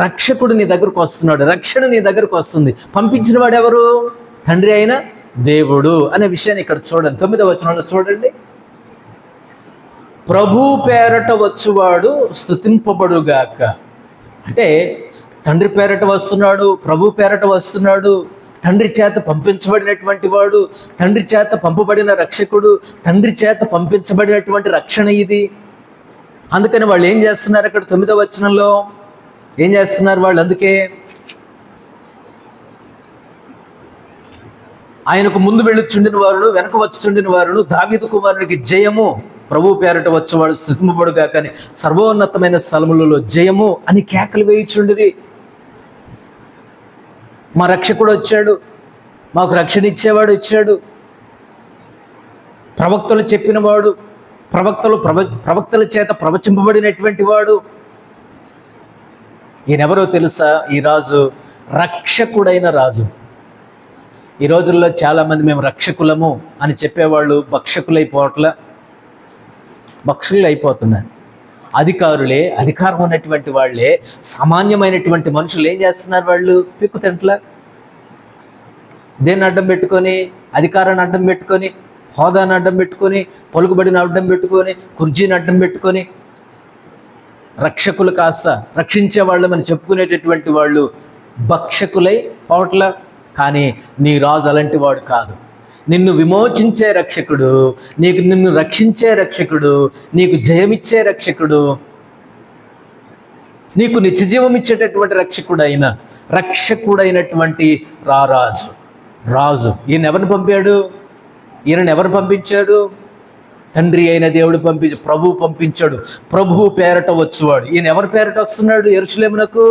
రక్షకుడు నీ దగ్గరకు వస్తున్నాడు, రక్షణ నీ దగ్గరకు వస్తుంది. పంపించిన వాడు ఎవరు? తండ్రి అయిన దేవుడు అనే విషయాన్ని ఇక్కడ చూడండి. 9వ వచనంలో చూడండి. ప్రభు పేరట వచ్చువాడు స్తుతింపబడుగాక. అంటే తండ్రి పేరట వస్తున్నాడు, ప్రభు పేరట వస్తున్నాడు, తండ్రి చేత పంపించబడినటువంటి వాడు, తండ్రి చేత పంపబడిన రక్షకుడు, తండ్రి చేత పంపించబడినటువంటి రక్షణ ఇది. అందుకని వాళ్ళు ఏం చేస్తున్నారు? అక్కడ 9వ వచనంలో ఏం చేస్తున్నారు వాళ్ళు? అందుకే ఆయనకు ముందు వెళ్ళుచుండిన వారును వెనక వచ్చుచుండిన వారును దావీదు కుమారునికి జయము, ప్రభు పేరట వచ్చేవాడు స్తుతింపబడుగా, కానీ సర్వోన్నతమైన స్థలములలో జయము అని కేకలు వేయుచుండిరి. మా రక్షకుడు వచ్చాడు, మాకు రక్షణ ఇచ్చేవాడు వచ్చాడు, ప్రవక్తలు చెప్పినవాడు, ప్రవక్తల చేత ప్రవచింపబడినటువంటి వాడు. ఈయనెవరో తెలుసా? ఈ రాజు రక్షకుడైన రాజు. ఈ రోజుల్లో చాలామంది మేము రక్షకులము అని చెప్పేవాళ్ళు భక్షకులు అయిపోతున్నారు. అధికారులే, అధికారం ఉన్నటువంటి వాళ్ళే, సామాన్యమైనటువంటి మనుషులు ఏం చేస్తున్నారు? వాళ్ళు పిక్కు తింట్లా దేన్ని అడ్డం పెట్టుకొని, అధికారాన్ని అడ్డం పెట్టుకొని, హోదాను అడ్డం పెట్టుకొని, పలుకుబడిని అడ్డం పెట్టుకొని, కుర్జీని అడ్డం పెట్టుకొని, రక్షకులు కాస్త రక్షించే వాళ్ళు అని చెప్పుకునేటటువంటి వాళ్ళు భక్షకులై పోవట్ల. కానీ నీ రాజు అలాంటి వాడు కాదు. నిన్ను విమోచించే రక్షకుడు, నిన్ను రక్షించే రక్షకుడు, నీకు జయమిచ్చే రక్షకుడు, నీకు నిత్యజీవం ఇచ్చేటటువంటి రక్షకుడైనటువంటి రాజు. ఈయన ఎవరిని పంపాడు? ఈయనను ఎవరు పంపించాడు? తండ్రి అయిన దేవుడు ప్రభువు పంపించాడు. ప్రభువు పేరట వచ్చేవాడు. ఈయన ఎవరి పేరట వస్తున్నాడు? యెరూషలేమునకు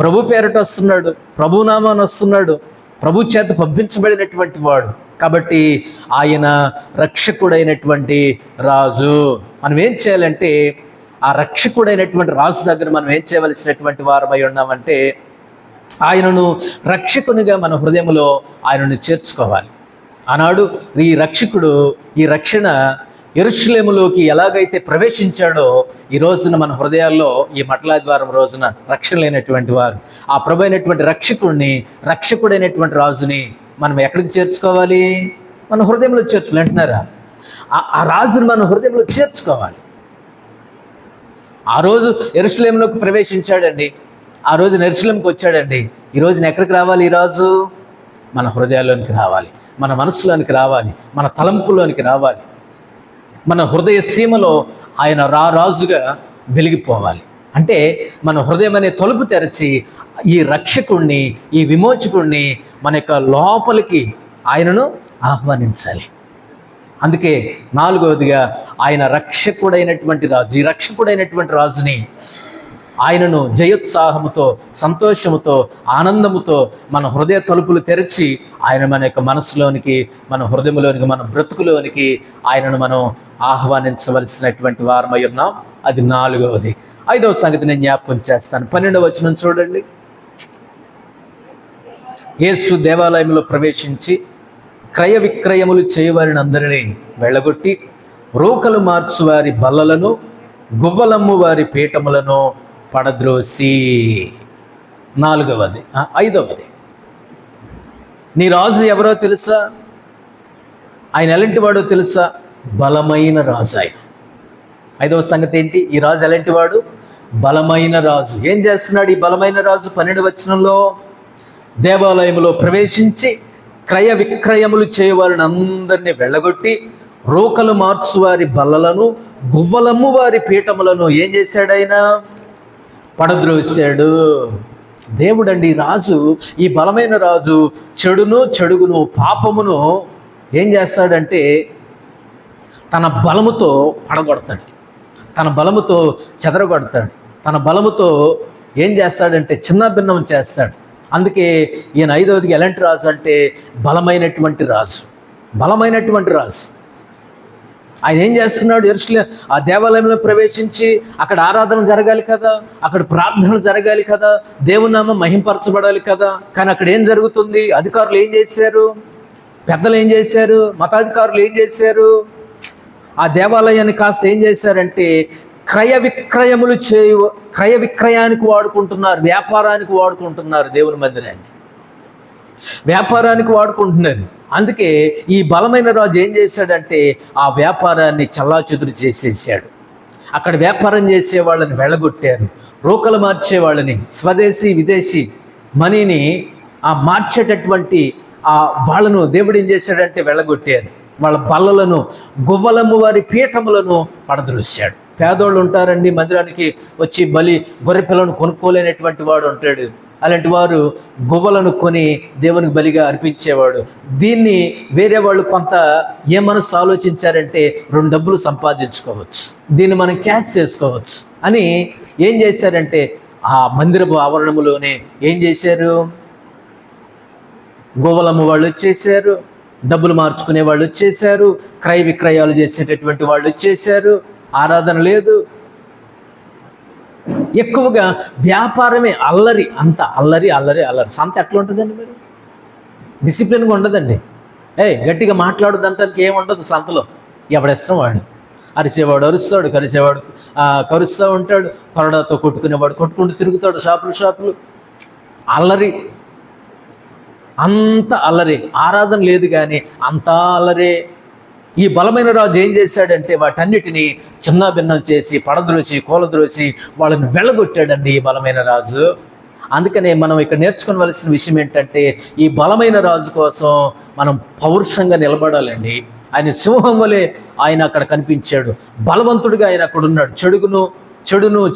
ప్రభు పేరట వస్తున్నాడు, ప్రభునామాన్ని వస్తున్నాడు, ప్రభు చేత పంపించబడినటువంటి వాడు. కాబట్టి ఆయన రక్షకుడైనటువంటి రాజు. మనం ఏం చేయాలంటే ఆ రక్షకుడైనటువంటి రాజు దగ్గర మనం ఏం చేయవలసినటువంటి వారమై ఉన్నామంటే ఆయనను రక్షకునిగా మన హృదయంలో ఆయనను చేర్చుకోవాలి. ఆనాడు ఈ రక్షణ యెరూషలేములోకి ఎలాగైతే ప్రవేశించాడో ఈ రోజున మన హృదయాల్లో ఈ మట్టలాదివారం రోజున రక్షణ లేనటువంటి వారు ఆ ప్రభు అయినటువంటి రక్షకుడైనటువంటి రాజుని మనం ఎక్కడికి చేర్చుకోవాలి? మన హృదయంలో చేర్చుకోవాలి అంటున్నారా? ఆ రాజుని మన హృదయంలో చేర్చుకోవాలి. ఆ రోజు యెరూషలేములోకి ప్రవేశించాడండి, ఆ రోజు యెరూషలేముకి వచ్చాడండి. ఈ రోజున ఎక్కడికి రావాలి? ఈ రాజు మన హృదయాల్లోనికి రావాలి, మన మనసులోనికి రావాలి, మన తలంపులోనికి రావాలి, మన హృదయ సీమలో ఆయన రాజుగా వెలిగిపోవాలి. అంటే మన హృదయం అనే తలుపు తెరచి ఈ రక్షకుణ్ణి, ఈ విమోచకుణ్ణి మన యొక్క లోపలికి ఆయనను ఆహ్వానించాలి. అందుకే 4వదిగా ఆయన రక్షకుడైనటువంటి రాజు. ఈ రక్షకుడైనటువంటి రాజుని ఆయనను జయోత్సాహముతో, సంతోషముతో, ఆనందముతో మన హృదయ తలుపులు తెరిచి ఆయన మన యొక్క మనసులోనికి, మన హృదయంలోనికి, మన బ్రతుకులోనికి ఆయనను మనం ఆహ్వానించవలసినటువంటి వారమై ఉన్నాం. అది 4వది. 5వ సంగతి నేను జ్ఞాపకం చేస్తాను. 12వ వచనం చూడండి. యేసు దేవాలయంలో ప్రవేశించి క్రయ విక్రయములు చేయవారిని అందరినీ వెళ్ళగొట్టి రోకలు మార్చువారి బల్లలను, గువ్వలమ్ము వారి పీఠములను పడద్రోసి. 4వది. 5వది, నీ రాజు ఎవరో తెలుసా? ఆయన ఎలాంటి వాడో తెలుసా? బలమైన రాజు ఆయన. 5వ సంగతి ఏంటి? ఈ రాజు ఎలాంటి వాడు? బలమైన రాజు. ఏం చేస్తున్నాడు ఈ బలమైన రాజు? 12వ వచనంలో దేవాలయంలో ప్రవేశించి క్రయ విక్రయములు చేయవారిని అందరినీ వెళ్ళగొట్టి రోకలు మార్చువారి బల్లలను గువ్వలమ్ము వారి పీఠములను ఏం చేశాడు ఆయన? పడద్రోశాడు. దేవుడండి రాజు, ఈ బలమైన రాజు చెడుగును పాపమును ఏం చేస్తాడంటే తన బలముతో పడగొడతాడు, తన బలముతో చెదరగొడతాడు, తన బలముతో ఏం చేస్తాడంటే చిన్న భిన్నం చేస్తాడు. అందుకే ఈయన 5వదిగా ఎలాంటి రాజు అంటే బలమైనటువంటి రాజు, బలమైనటువంటి రాజు. ఆయన ఏం చేస్తున్నాడు? యెరూషలేము ఆ దేవాలయంలో ప్రవేశించి అక్కడ ఆరాధన జరగాలి కదా, అక్కడ ప్రార్థనలు జరగాలి కదా, దేవుని నామం మహింపరచబడాలి కదా. కానీ అక్కడ ఏం జరుగుతుంది? అధికారులు ఏం చేశారు? పెద్దలు ఏం చేశారు? మతాధికారులు ఏం చేశారు? ఆ దేవాలయాన్ని కాస్త ఏం చేశారంటే క్రయ విక్రయానికి వాడుకుంటున్నారు, వ్యాపారానికి వాడుకుంటున్నారు. దేవుని మందిరాన్ని వ్యాపారానికి వాడుకుంటున్నారు. అందుకే ఈ బలమైన రాజు ఏం చేశాడంటే ఆ వ్యాపారాన్ని చల్లాచెదురు చేసేసాడు. అక్కడ వ్యాపారం చేసే వాళ్ళని వెళ్ళగొట్టారు, రోకలు మార్చే వాళ్ళని, స్వదేశీ విదేశీ మనీని మార్చేటటువంటి వాళ్ళను దేవుడు ఏం చేశాడంటే వెళ్ళగొట్టారు. వాళ్ళ బల్లలను గువ్వలమ్ము వారి పీఠములను పడద్రోశాడు. పేదోళ్ళు ఉంటారండి, మందిరానికి వచ్చి గొర్రె పిల్లను కొనుక్కోలేనటువంటి వాడు ఉంటాడు. అలాంటి వారు గువ్వలను కొని దేవునికి బలిగా అర్పించేవాడు. దీన్ని వేరే వాళ్ళు కొంత ఏ మనసు ఆలోచించారంటే 2 డబ్బులు సంపాదించుకోవచ్చు, దీన్ని మనం క్యాష్ చేసుకోవచ్చు అని ఏం చేశారంటే ఆ మందిరపు ఆవరణములోనే ఏం చేశారు? గువ్వలమ్మ వాళ్ళు వచ్చేసారు, డబ్బులు మార్చుకునే వాళ్ళు వచ్చేసారు, క్రయ విక్రయాలు చేసేటటువంటి వాళ్ళు వచ్చేసారు. ఆరాధన లేదు, ఎక్కువగా వ్యాపారమే, అల్లరి, అంత అల్లరి అల్లరి అల్లరి. సంత ఎట్లా ఉంటుందండి? మీరు డిసిప్లిన్గా ఉండదండి. గట్టిగా మాట్లాడుదంటానికి ఏముండదు సంతలో. ఎవడిష్టం వాడు, అరిచేవాడు అరుస్తాడు, కరిచేవాడు కరుస్తూ ఉంటాడు, కొరడాతో కొట్టుకునేవాడు కొట్టుకుంటూ తిరుగుతాడు, షాపులు అల్లరి, అంత అల్లరి. ఆరాధన లేదు కానీ అంతా అల్లరే. ఈ బలమైన రాజు ఏం చేశాడంటే వాటన్నిటినీ చిన్న భిన్నం చేసి పడద్రోసి కూలద్రోసి వాళ్ళని వెళ్ళగొట్టాడండి ఈ బలమైన రాజు. అందుకనే మనం ఇక్కడ నేర్చుకోవలసిన విషయం ఏంటంటే ఈ బలమైన రాజు కోసం మనం పౌరుషంగా నిలబడాలండి. ఆయన సింహం వలె ఆయన అక్కడ కనిపించాడు, బలవంతుడిగా ఆయన అక్కడ ఉన్నాడు.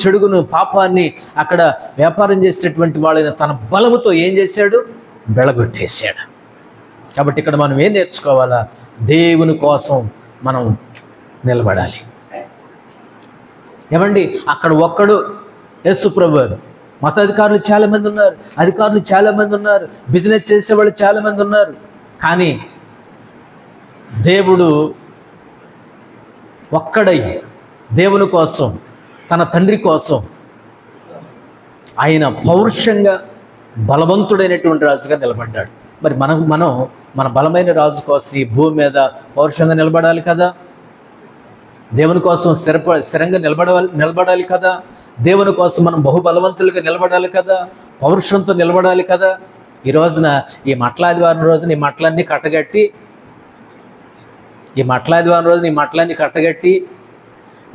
చెడుగును పాపాన్ని అక్కడ వ్యాపారం చేసేటటువంటి వాళ్ళని తన బలముతో ఏం చేశాడు? వెళ్ళగొట్టేశాడు. కాబట్టి ఇక్కడ మనం ఏం నేర్చుకోవాలా? దేవుని కోసం మనం నిలబడాలి. ఏమండి, అక్కడ ఒక్కడు యేసుప్రభు. మతాధికారులు చాలామంది ఉన్నారు, అధికారులు చాలామంది ఉన్నారు, బిజినెస్ చేసేవాళ్ళు చాలామంది ఉన్నారు. కానీ దేవుడు ఒక్కడై దేవుని కోసం, తన తండ్రి కోసం ఆయన పౌరుషంగా బలవంతుడైనటువంటి రాజుగా నిలబడ్డాడు. మరి మనం మన బలమైన రాజు కోసం ఈ భూమి మీద పౌరుషంగా నిలబడాలి కదా, దేవుని కోసం స్థిరంగా నిలబడాలి కదా, దేవుని కోసం మనం బహుబలవంతులుగా నిలబడాలి కదా, పౌరుషంతో నిలబడాలి కదా. ఈ రోజున ఈ మట్లాదివారం రోజున ఈ మట్లన్నీ కట్టగట్టి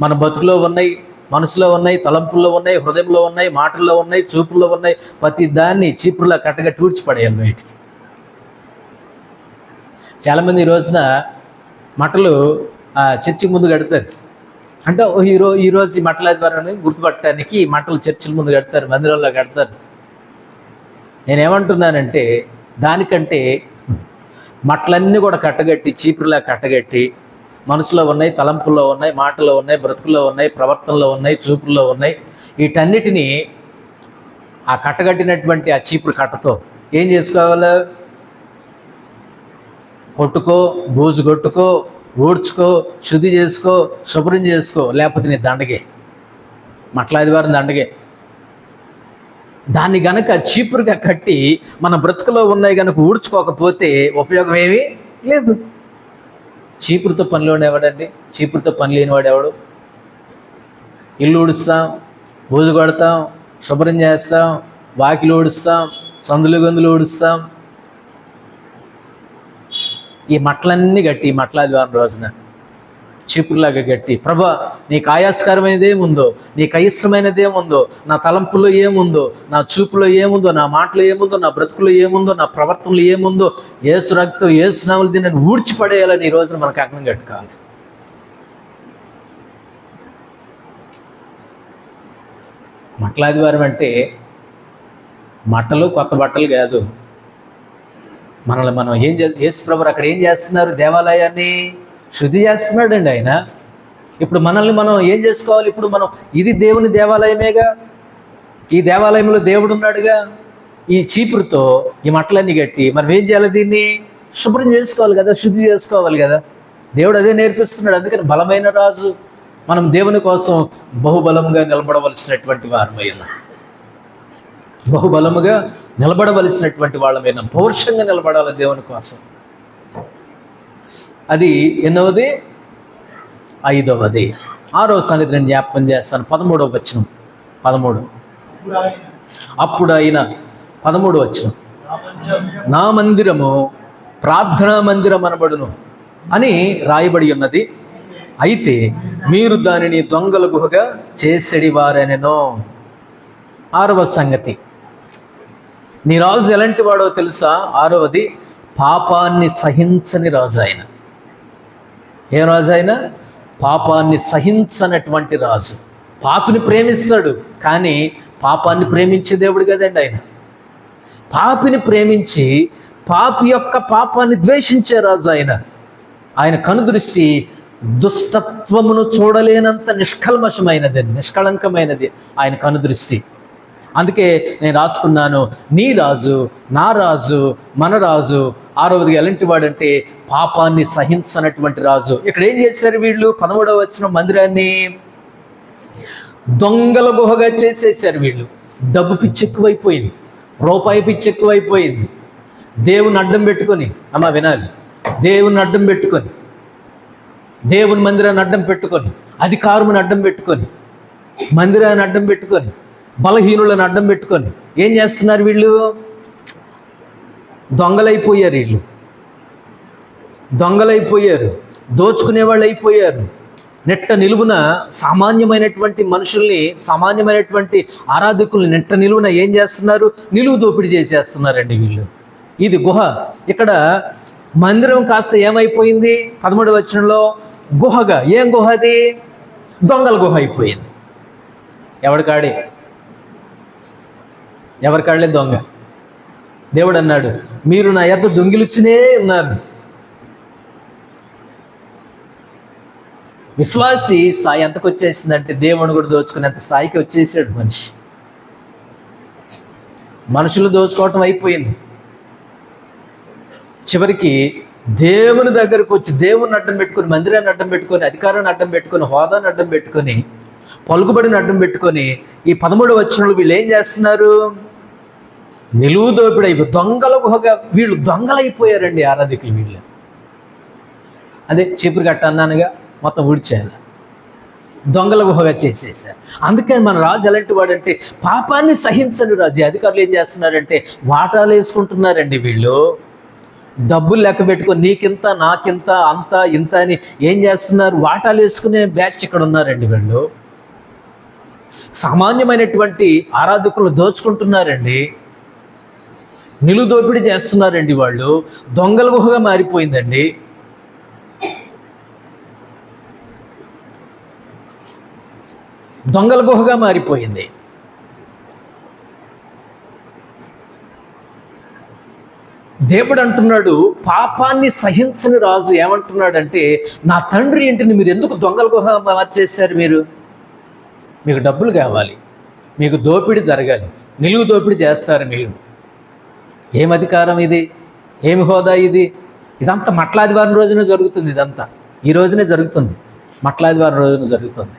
మన బతుకులో ఉన్నాయి, మనసులో ఉన్నాయి, తలంపుల్లో ఉన్నాయి, హృదయంలో ఉన్నాయి, మాటల్లో ఉన్నాయి, చూపుల్లో ఉన్నాయి. ప్రతి దాన్ని చీపురులా కట్టగట్టి ఊడ్చిపడేయాలి బయటికి. చాలామంది ఈ రోజున మట్టలు చర్చి ముందు కడతారు. అంటే ఈరోజు ఈ మట్టలాదివారాన్ని గుర్తుపట్టడానికి ఈ మట్టలు చర్చిల ముందు కడతారు, మందిరంలో కడతారు. నేనేమంటున్నానంటే దానికంటే మట్టలన్నీ కూడా కట్టగట్టి చీపురులా కట్టగట్టి మనసులో ఉన్నాయి, తలంపుల్లో ఉన్నాయి, మాటల్లో ఉన్నాయి, బ్రతుకుల్లో ఉన్నాయి, ప్రవర్తనలో ఉన్నాయి, చూపుల్లో ఉన్నాయి. వీటన్నిటినీ ఆ కట్టగట్టినటువంటి ఆ చీపురు కట్టతో ఏం చేసుకోవాలా? కొట్టుకో, బూజు కొట్టుకో, ఊడ్చుకో, శుద్ధి చేసుకో, శుభ్రం చేసుకో, లేకపోతే నీ దండగే, మట్లాదివారం దండగే. దాన్ని గనక చీపురుగా కట్టి మన బ్రతుకులో ఉన్నాయి గనక ఊడ్చుకోకపోతే ఉపయోగం ఏమీ లేదు. చీపురుతో పనిలోనే ఎవడండి? చీపురుతో పని లేనివాడు ఎవడు? ఇల్లు ఊడుస్తాం, బూజు కొడతాం, శుభ్రం చేస్తాం, వాకిలు ఊడుస్తాం, సందులు గొంతులు ఊడుస్తాం. ఈ మట్టలన్నీ గట్టి మట్లాదివారం రోజున చీపురులాగా గట్టి, ప్రభా నీకు ఆయాస్కరమైనది ఏముందో, నీకు అయిష్టమైనది ఏముందో, నా తలంపులో ఏముందో, నా చూపులో ఏముందో, నా మాటలో ఏముందో, నా బ్రతుకులో ఏముందో, నా ప్రవర్తనలో ఏముందో, ఏసు రక్తం ఏసు నామములో దీన్ని ఊడ్చిపడేయాలని ఈ రోజున మనకు అగ్నం కట్టుకోవాలి. మట్లాదివారం అంటే మట్టలు కొత్త బట్టలు కాదు. మనల్ని మనం యేసు ప్రభువు అక్కడ ఏం చేస్తున్నారు? దేవాలయాన్ని శుద్ధి చేస్తున్నాడండి ఆయన. ఇప్పుడు మనల్ని మనం ఏం చేసుకోవాలి? ఇప్పుడు మనం ఇది దేవుని దేవాలయమేగా, ఈ దేవాలయంలో దేవుడు ఉన్నాడుగా. ఈ చీపురుతో ఈ మట్టలన్నీ కట్టి మనం ఏం చేయాలి? దీన్ని శుభ్రం చేసుకోవాలి కదా, శుద్ధి చేసుకోవాలి కదా. దేవుడు అదే నేర్పిస్తున్నాడు. అందుకని బలమైన రాజు, మనం దేవుని కోసం బహుబలంగా నిలబడవలసినటువంటి వారమైనా, బహుబలముగా నిలబడవలసినటువంటి వాళ్ళమైనా, పౌరుషంగా నిలబడాలి దేవుని కోసం. అది ఎన్నవది? 5వది. 6వ సంగతి నేను జ్ఞాపకం చేస్తాను. 13వ వచనం. 13. అప్పుడు ఆయన 13వ వచనం, నా మందిరము ప్రార్థనా మందిరం అనబడును అని రాయబడి ఉన్నది, అయితే మీరు దానిని దొంగల గుహగా చేసేడి వారనెనో. 6వ సంగతి, నీ రాజు ఎలాంటి వాడో తెలుసా? 6వది, పాపాన్ని సహించని రాజు ఆయన. ఏ రాజు ఆయన? పాపాన్ని సహించనటువంటి రాజు. పాపిని ప్రేమిస్తాడు, కానీ పాపాన్ని ప్రేమించే దేవుడు కదండి ఆయన. పాపిని ప్రేమించి పాపి యొక్క పాపాన్ని ద్వేషించే రాజు ఆయన. ఆయన కనుదృష్టి దుష్టత్వమును చూడలేనంత నిష్కల్మషమైనది, నిష్కళంకమైనది ఆయన కనుదృష్టి. అందుకే నేను రాసుకున్నాను, నీ రాజు, నా రాజు, మన రాజు. 6వది ఎలాంటి వాడంటే పాపాన్ని సహించనటువంటి రాజు. ఇక్కడ ఏం చేశారు వీళ్ళు? 13వ వచనం, మందిరాన్ని దొంగల గుహగా చేసేసారు వీళ్ళు. డబ్బు పిచ్చి ఎక్కువైపోయింది, రూపాయి పిచ్చి ఎక్కువైపోయింది. దేవుని అడ్డం పెట్టుకొని, అమ్మ వినాలి, దేవుని అడ్డం పెట్టుకొని, దేవుని మందిరాన్ని అడ్డం పెట్టుకొని, అధికారముని అడ్డం పెట్టుకొని, మందిరాన్ని అడ్డం పెట్టుకొని, బలహీనులను అడ్డం పెట్టుకొని ఏం చేస్తున్నారు వీళ్ళు? దొంగలైపోయారు. వీళ్ళు దొంగలైపోయారు, దోచుకునే వాళ్ళు అయిపోయారు. నెట్ట నిలువున సామాన్యమైనటువంటి మనుషుల్ని, సామాన్యమైనటువంటి ఆరాధకుల్ని నెట్ట నిలువున ఏం చేస్తున్నారు? నిలువు దోపిడీ చేసేస్తున్నారండి వీళ్ళు. ఇది గుహ. ఇక్కడ మందిరం కాస్త ఏమైపోయింది? 13వ వచనంలో గుహగా. ఏం గుహ అది? దొంగల గుహ అయిపోయింది. ఎవరికాళ్ళే దొంగ. దేవుడు అన్నాడు, మీరు నా యొద్ద దొంగిలుచునే ఉన్నారు. విశ్వాసి స్థాయి ఎంతకు వచ్చేసిందంటే దేవుని కూడా దోచుకునేంత స్థాయికి వచ్చేసాడు మనిషి. మనుషులు దోచుకోవటం అయిపోయింది. చివరికి దేవుని దగ్గరకు వచ్చి దేవుని అడ్డం పెట్టుకొని, మందిరాన్ని అడ్డం పెట్టుకొని, అధికారాన్ని అడ్డం పెట్టుకొని, హోదాన్ని అడ్డం పెట్టుకొని, పలుకుబడిని అడ్డం పెట్టుకొని, ఈ 13వ వచనంలో వీళ్ళు ఏం చేస్తున్నారు? నిలువు దోపిడీ అయిపోయి దొంగల గుహగా వీళ్ళు దొంగలైపోయారండి ఆరాధికులు వీళ్ళు. అదే చీపురు కట్ట అన్నానుగా, మొత్తం ఊడ్చేయాలి, దొంగల గుహగా చేసేసారు. అందుకని మన రాజు ఎలాంటి వాడంటే పాపాన్ని సహించని రాజు. అధికారులు ఏం చేస్తున్నారంటే వాటాలు వేసుకుంటున్నారండి వీళ్ళు. డబ్బులు లెక్క పెట్టుకొని నీకింత, నాకింత, అంత, ఇంత అని ఏం చేస్తున్నారు? వాటాలు వేసుకునే బ్యాచ్ ఇక్కడ ఉన్నారండి వీళ్ళు. సామాన్యమైనటువంటి ఆరాధకులను దోచుకుంటున్నారండి, నిలువు దోపిడీ చేస్తున్నారండి వాళ్ళు. దొంగల గుహగా మారిపోయిందండి. దొంగల గుహగా మారిపోయింది. దేవుడు అంటున్నాడు, పాపాన్ని సహించని రాజు ఏమంటున్నాడంటే, నా తండ్రి ఇంటిని మీరు ఎందుకు దొంగల గుహ మార్చేశారు? మీకు డబ్బులు కావాలి, మీకు దోపిడీ జరగాలి, నిలువు దోపిడీ చేస్తారు మీరు. ఏం అధికారం ఇది? ఏమి హోదా ఇది? ఇదంతా మట్లాదివారం రోజున జరుగుతుంది. ఇదంతా ఈ రోజునే జరుగుతుంది, మట్లాదివారం రోజున జరుగుతుంది.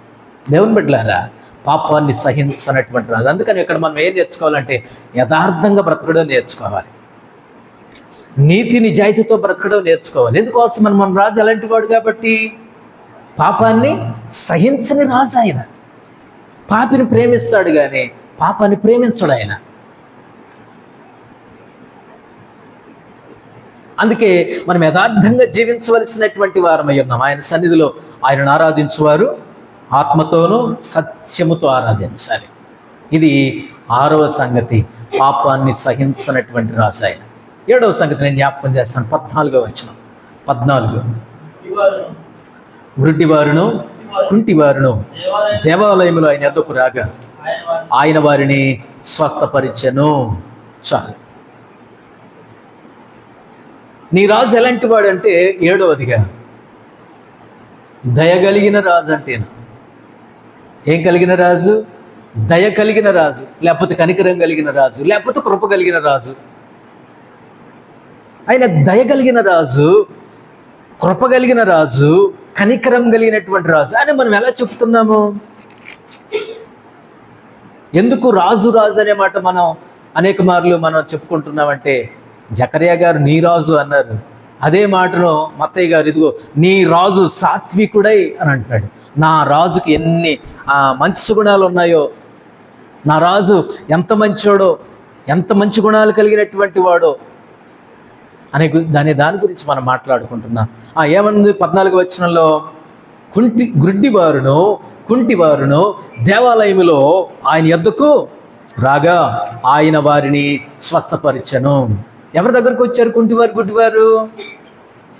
దేవుని బిడ్డలారా, పాపాన్ని సహించనటువంటి రాజు. అందుకని ఇక్కడ మనం ఏం నేర్చుకోవాలంటే యథార్థంగా బ్రతకడం నేర్చుకోవాలి, నీతి నిజాయితీతో బ్రతకడం నేర్చుకోవాలి. ఎందుకోసం మన రాజు అలాంటి వాడు కాబట్టి. పాపాన్ని సహించని రాజు ఆయన. పాపిని ప్రేమిస్తాడు కానీ పాపాన్ని ప్రేమించడు ఆయన. అందుకే మనం యథార్థంగా జీవించవలసినటువంటి వారమై ఉన్నాం. ఆయన సన్నిధిలో ఆయనను ఆరాధించువారు ఆత్మతోనూ సత్యముతో ఆరాధించాలి. ఇది 6వ సంగతి, పాపాన్ని సహించనటువంటి రాజు ఆయన. 7వ సంగతి నేను జ్ఞాపకం చేస్తాను. 14వ వచనం. 14 గుడ్డివారును కుంటివారును దేవాలయంలో ఆయన ఎద్దకు రాగా ఆయన వారిని స్వస్థపరిచెను. చాలు. నీ రాజు ఎలాంటి వాడు అంటే 7వదిగా దయగలిగిన రాజు. అంటేనా ఏం కలిగిన రాజు? దయ కలిగిన రాజు, లేకపోతే కనికరం కలిగిన రాజు, లేకపోతే కృప కలిగిన రాజు. ఆయన దయ కలిగిన రాజు, కృప కలిగిన రాజు, కనికరం కలిగినటువంటి రాజు అని మనం ఎలా చెప్తున్నాము? ఎందుకు రాజు రాజు అనే మాట మనం అనేక మార్లు మనం చెప్పుకుంటున్నామంటే, జకర్యా గారు నీ రాజు అన్నారు. అదే మాటను మత్తయ్య గారు ఇదిగో నీ రాజు సాత్వికుడై అని అంటున్నాడు. నా రాజుకి ఎన్ని మంచి గుణాలు ఉన్నాయో, నా రాజు ఎంత మంచోడో, ఎంత మంచి గుణాలు కలిగినటువంటి వాడో అనే దాని గురించి మనం మాట్లాడుకుంటున్నాం. ఏమన్నది 14వ వచనంలో? గుడ్డివారును కుంటివారును దేవాలయములో ఆయన యొద్దకు రాగా ఆయన వారిని స్వస్థపరిచెను. ఎవరి దగ్గరకు వచ్చారు? కుంటివారు గుడ్డివారు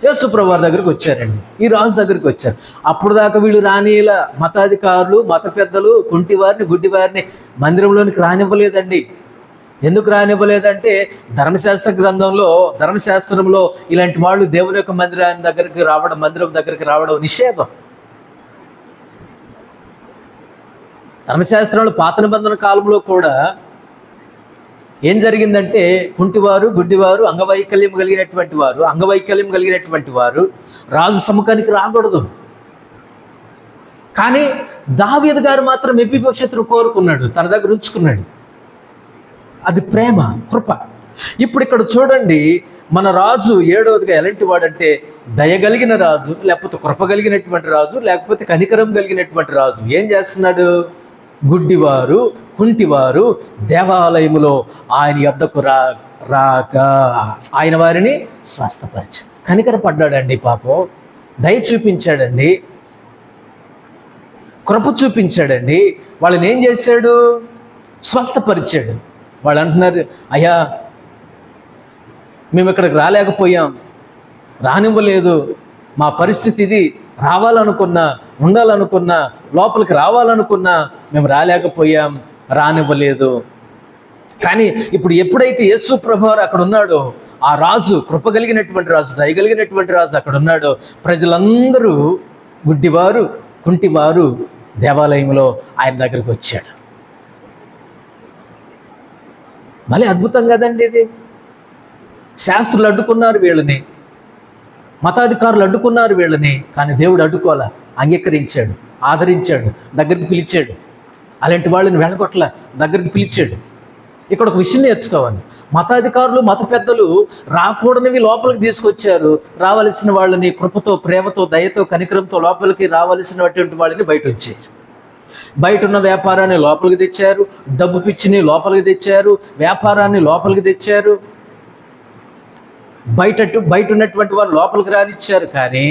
యేసుప్రభువు వారి దగ్గరికి వచ్చారండి. ఈ రాజు దగ్గరికి వచ్చారు. అప్పుడు దాకా వీళ్ళు రానిల మతాధికారులు, మత పెద్దలు కుంటివారిని గుడ్డివారిని మందిరంలోనికి రానివ్వలేదండి. ఎందుకు రానివ్వలేదంటే ధర్మశాస్త్రంలో ఇలాంటి వాళ్ళు దేవుని యొక్క మందిరం దగ్గరికి రావడం నిషేధం. ధర్మశాస్త్రంలో పాత నిబంధన కాలంలో కూడా ఏం జరిగిందంటే కుంటివారు, గుడ్డివారు, అంగవైకల్యం కలిగినటువంటి వారు రాజు సముఖానికి రాకూడదు. కానీ దావీదు గారు మాత్రం మెఫీబోషెతును కోరుకున్నాడు, తన దగ్గర ఉంచుకున్నాడు. అది ప్రేమ, కృప. ఇప్పుడు ఇక్కడ చూడండి, మన రాజు 7వదిగా ఎలాంటి వాడంటే దయగలిగిన రాజు, లేకపోతే కృప కలిగినటువంటి రాజు, లేకపోతే కనికరం కలిగినటువంటి రాజు. ఏం చేస్తున్నాడు? గుడ్డివారు కుంటివారు దేవాలయములో ఆయన యొద్దకు రాగా ఆయన వారిని స్వస్థపరిచాడు. కనికరపడ్డాడండి పాపం, దయ చూపించాడండి, కృప చూపించాడండి. వాళ్ళని ఏం చేశాడు? స్వస్థపరిచాడు. వాళ్ళు అంటున్నారు, అయ్యా మేము ఇక్కడికి రాలేకపోయాం, రానివ్వలేదు, మా పరిస్థితి ఇది, రావాలనుకున్నా, ఉండాలనుకున్నా, లోపలికి రావాలనుకున్నా మేము రాలేకపోయాం, రానివ్వలేదు. కానీ ఇప్పుడు ఎప్పుడైతే యేసు ప్రభువారు అక్కడ ఉన్నాడో, ఆ రాజు, కృప కలిగినటువంటి రాజు, దయగలిగినటువంటి రాజు అక్కడ ఉన్నాడో, ప్రజలందరూ గుడ్డివారు కుంటివారు దేవాలయంలో ఆయన దగ్గరికి వచ్చాడు. మళ్ళీ అద్భుతం కదండి ఇది. శాస్త్రులు అడ్డుకున్నారు వీళ్ళని, మతాధికారులు అడ్డుకున్నారు వీళ్ళని, కానీ దేవుడు అడ్డుకోవాలా, అంగీకరించాడు, ఆదరించాడు, దగ్గరికి పిలిచాడు. అలాంటి వాళ్ళని వెళ్ళగొట్టలా, దగ్గరికి పిలిచాడు. ఇక్కడ ఒక విషయం నేర్చుకోవాలి. మతాధికారులు, మత పెద్దలు రాకూడనివి లోపలికి తీసుకొచ్చారు, రావలసిన వాళ్ళని కృపతో, ప్రేమతో, దయతో, కనికరంతో లోపలికి రావలసినటువంటి వాళ్ళని బయట వచ్చేసి, బయట ఉన్న వ్యాపారాన్ని లోపలికి తెచ్చారు, డబ్బు పిచ్చిని లోపలికి తెచ్చారు, వ్యాపారాన్ని లోపలికి తెచ్చారు, బయట ఉన్నటువంటి వారు లోపలికి రానిచ్చారు. కానీ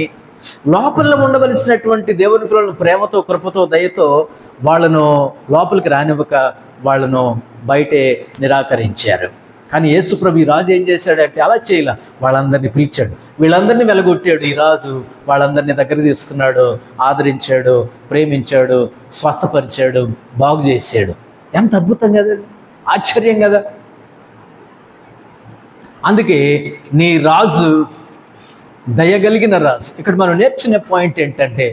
లోపల ఉండవలసినటువంటి దేవుని పిల్లలను ప్రేమతో, కృపతో, దయతో వాళ్ళను లోపలికి రానివ్వక వాళ్ళను బయటే నిరాకరించారు. కానీ యేసుప్రభు ఈ రాజు ఏం చేశాడంటే అలా చేయలే, వాళ్ళందరినీ పిలిచాడు, వీళ్ళందరినీ వెలగొట్టాడు. ఈ రాజు వాళ్ళందరినీ దగ్గర తీసుకున్నాడు, ఆదరించాడు, ప్రేమించాడు, స్వస్థపరిచాడు, బాగు చేశాడు. ఎంత అద్భుతం కదా, ఆశ్చర్యం కదా. అందుకే నీ రాజు దయగలిగిన రాజు. ఇక్కడ మనం నేర్చుకునే పాయింట్ ఏంటంటే,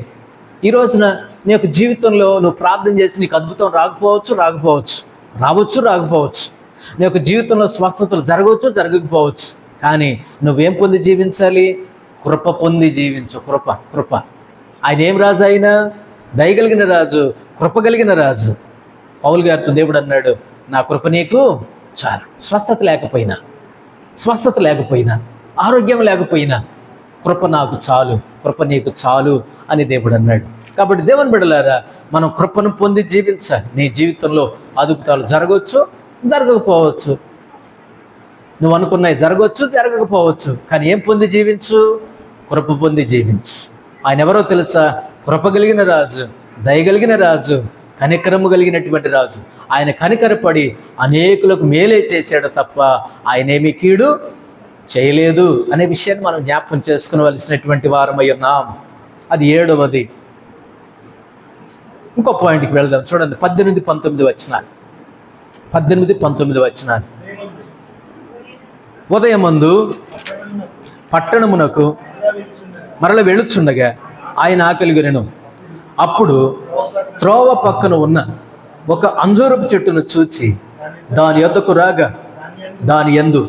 ఈ రోజున నీ యొక్క జీవితంలో నువ్వు ప్రార్థన చేసి నీకు అద్భుతం రాకపోవచ్చు, రాకపోవచ్చు. నీ యొక్క జీవితంలో స్వస్థతలు జరగకపోవచ్చు. కానీ నువ్వేం పొంది జీవించాలి? కృప పొంది జీవించు. కృప. ఆయన ఏం రాజు? ఆయన దయగలిగిన రాజు, కృప కలిగిన రాజు. పౌలు గారితో దేవుడు అన్నాడు, నా కృప నీకు చాలు. స్వస్థత లేకపోయినా, ఆరోగ్యం లేకపోయినా కృప నాకు చాలు, కృప నీకు చాలు అని దేవుడు అన్నాడు. కాబట్టి దేవుని బిడ్డలారా, మనం కృపను పొంది జీవించాలి. నీ జీవితంలో అద్భుతాలు జరగవచ్చు, జరగకపోవచ్చు. నువ్వు అనుకున్నవి జరగవచ్చు, జరగకపోవచ్చు, కానీ ఏం పొంది జీవించు? కృప పొంది జీవించు. ఆయన ఎవరో తెలుసా? కృప కలిగిన రాజు, దయగలిగిన రాజు, కనికరము కలిగినటువంటి రాజు. ఆయన కనికరపడి అనేకులకు మేలే చేశాడు తప్ప ఆయనేమి కీడు చేయలేదు అనే విషయాన్ని మనం జ్ఞాపకం చేసుకునవలసినటువంటి వారమై ఉన్నాం. అది 7వది. ఇంకో పాయింట్కి వెళ్దాం. చూడండి 18-19 వచనాలు. 18-19 వచనాలు. ఉదయమందు పట్టణమునకు మరల వెళుచుండగా ఆయన ఆకలిగొనెను. అప్పుడు త్రోవ పక్కన ఉన్న ఒక అంజూరపు చెట్టును చూచి దాని యొద్దకు రాగా దాని యందు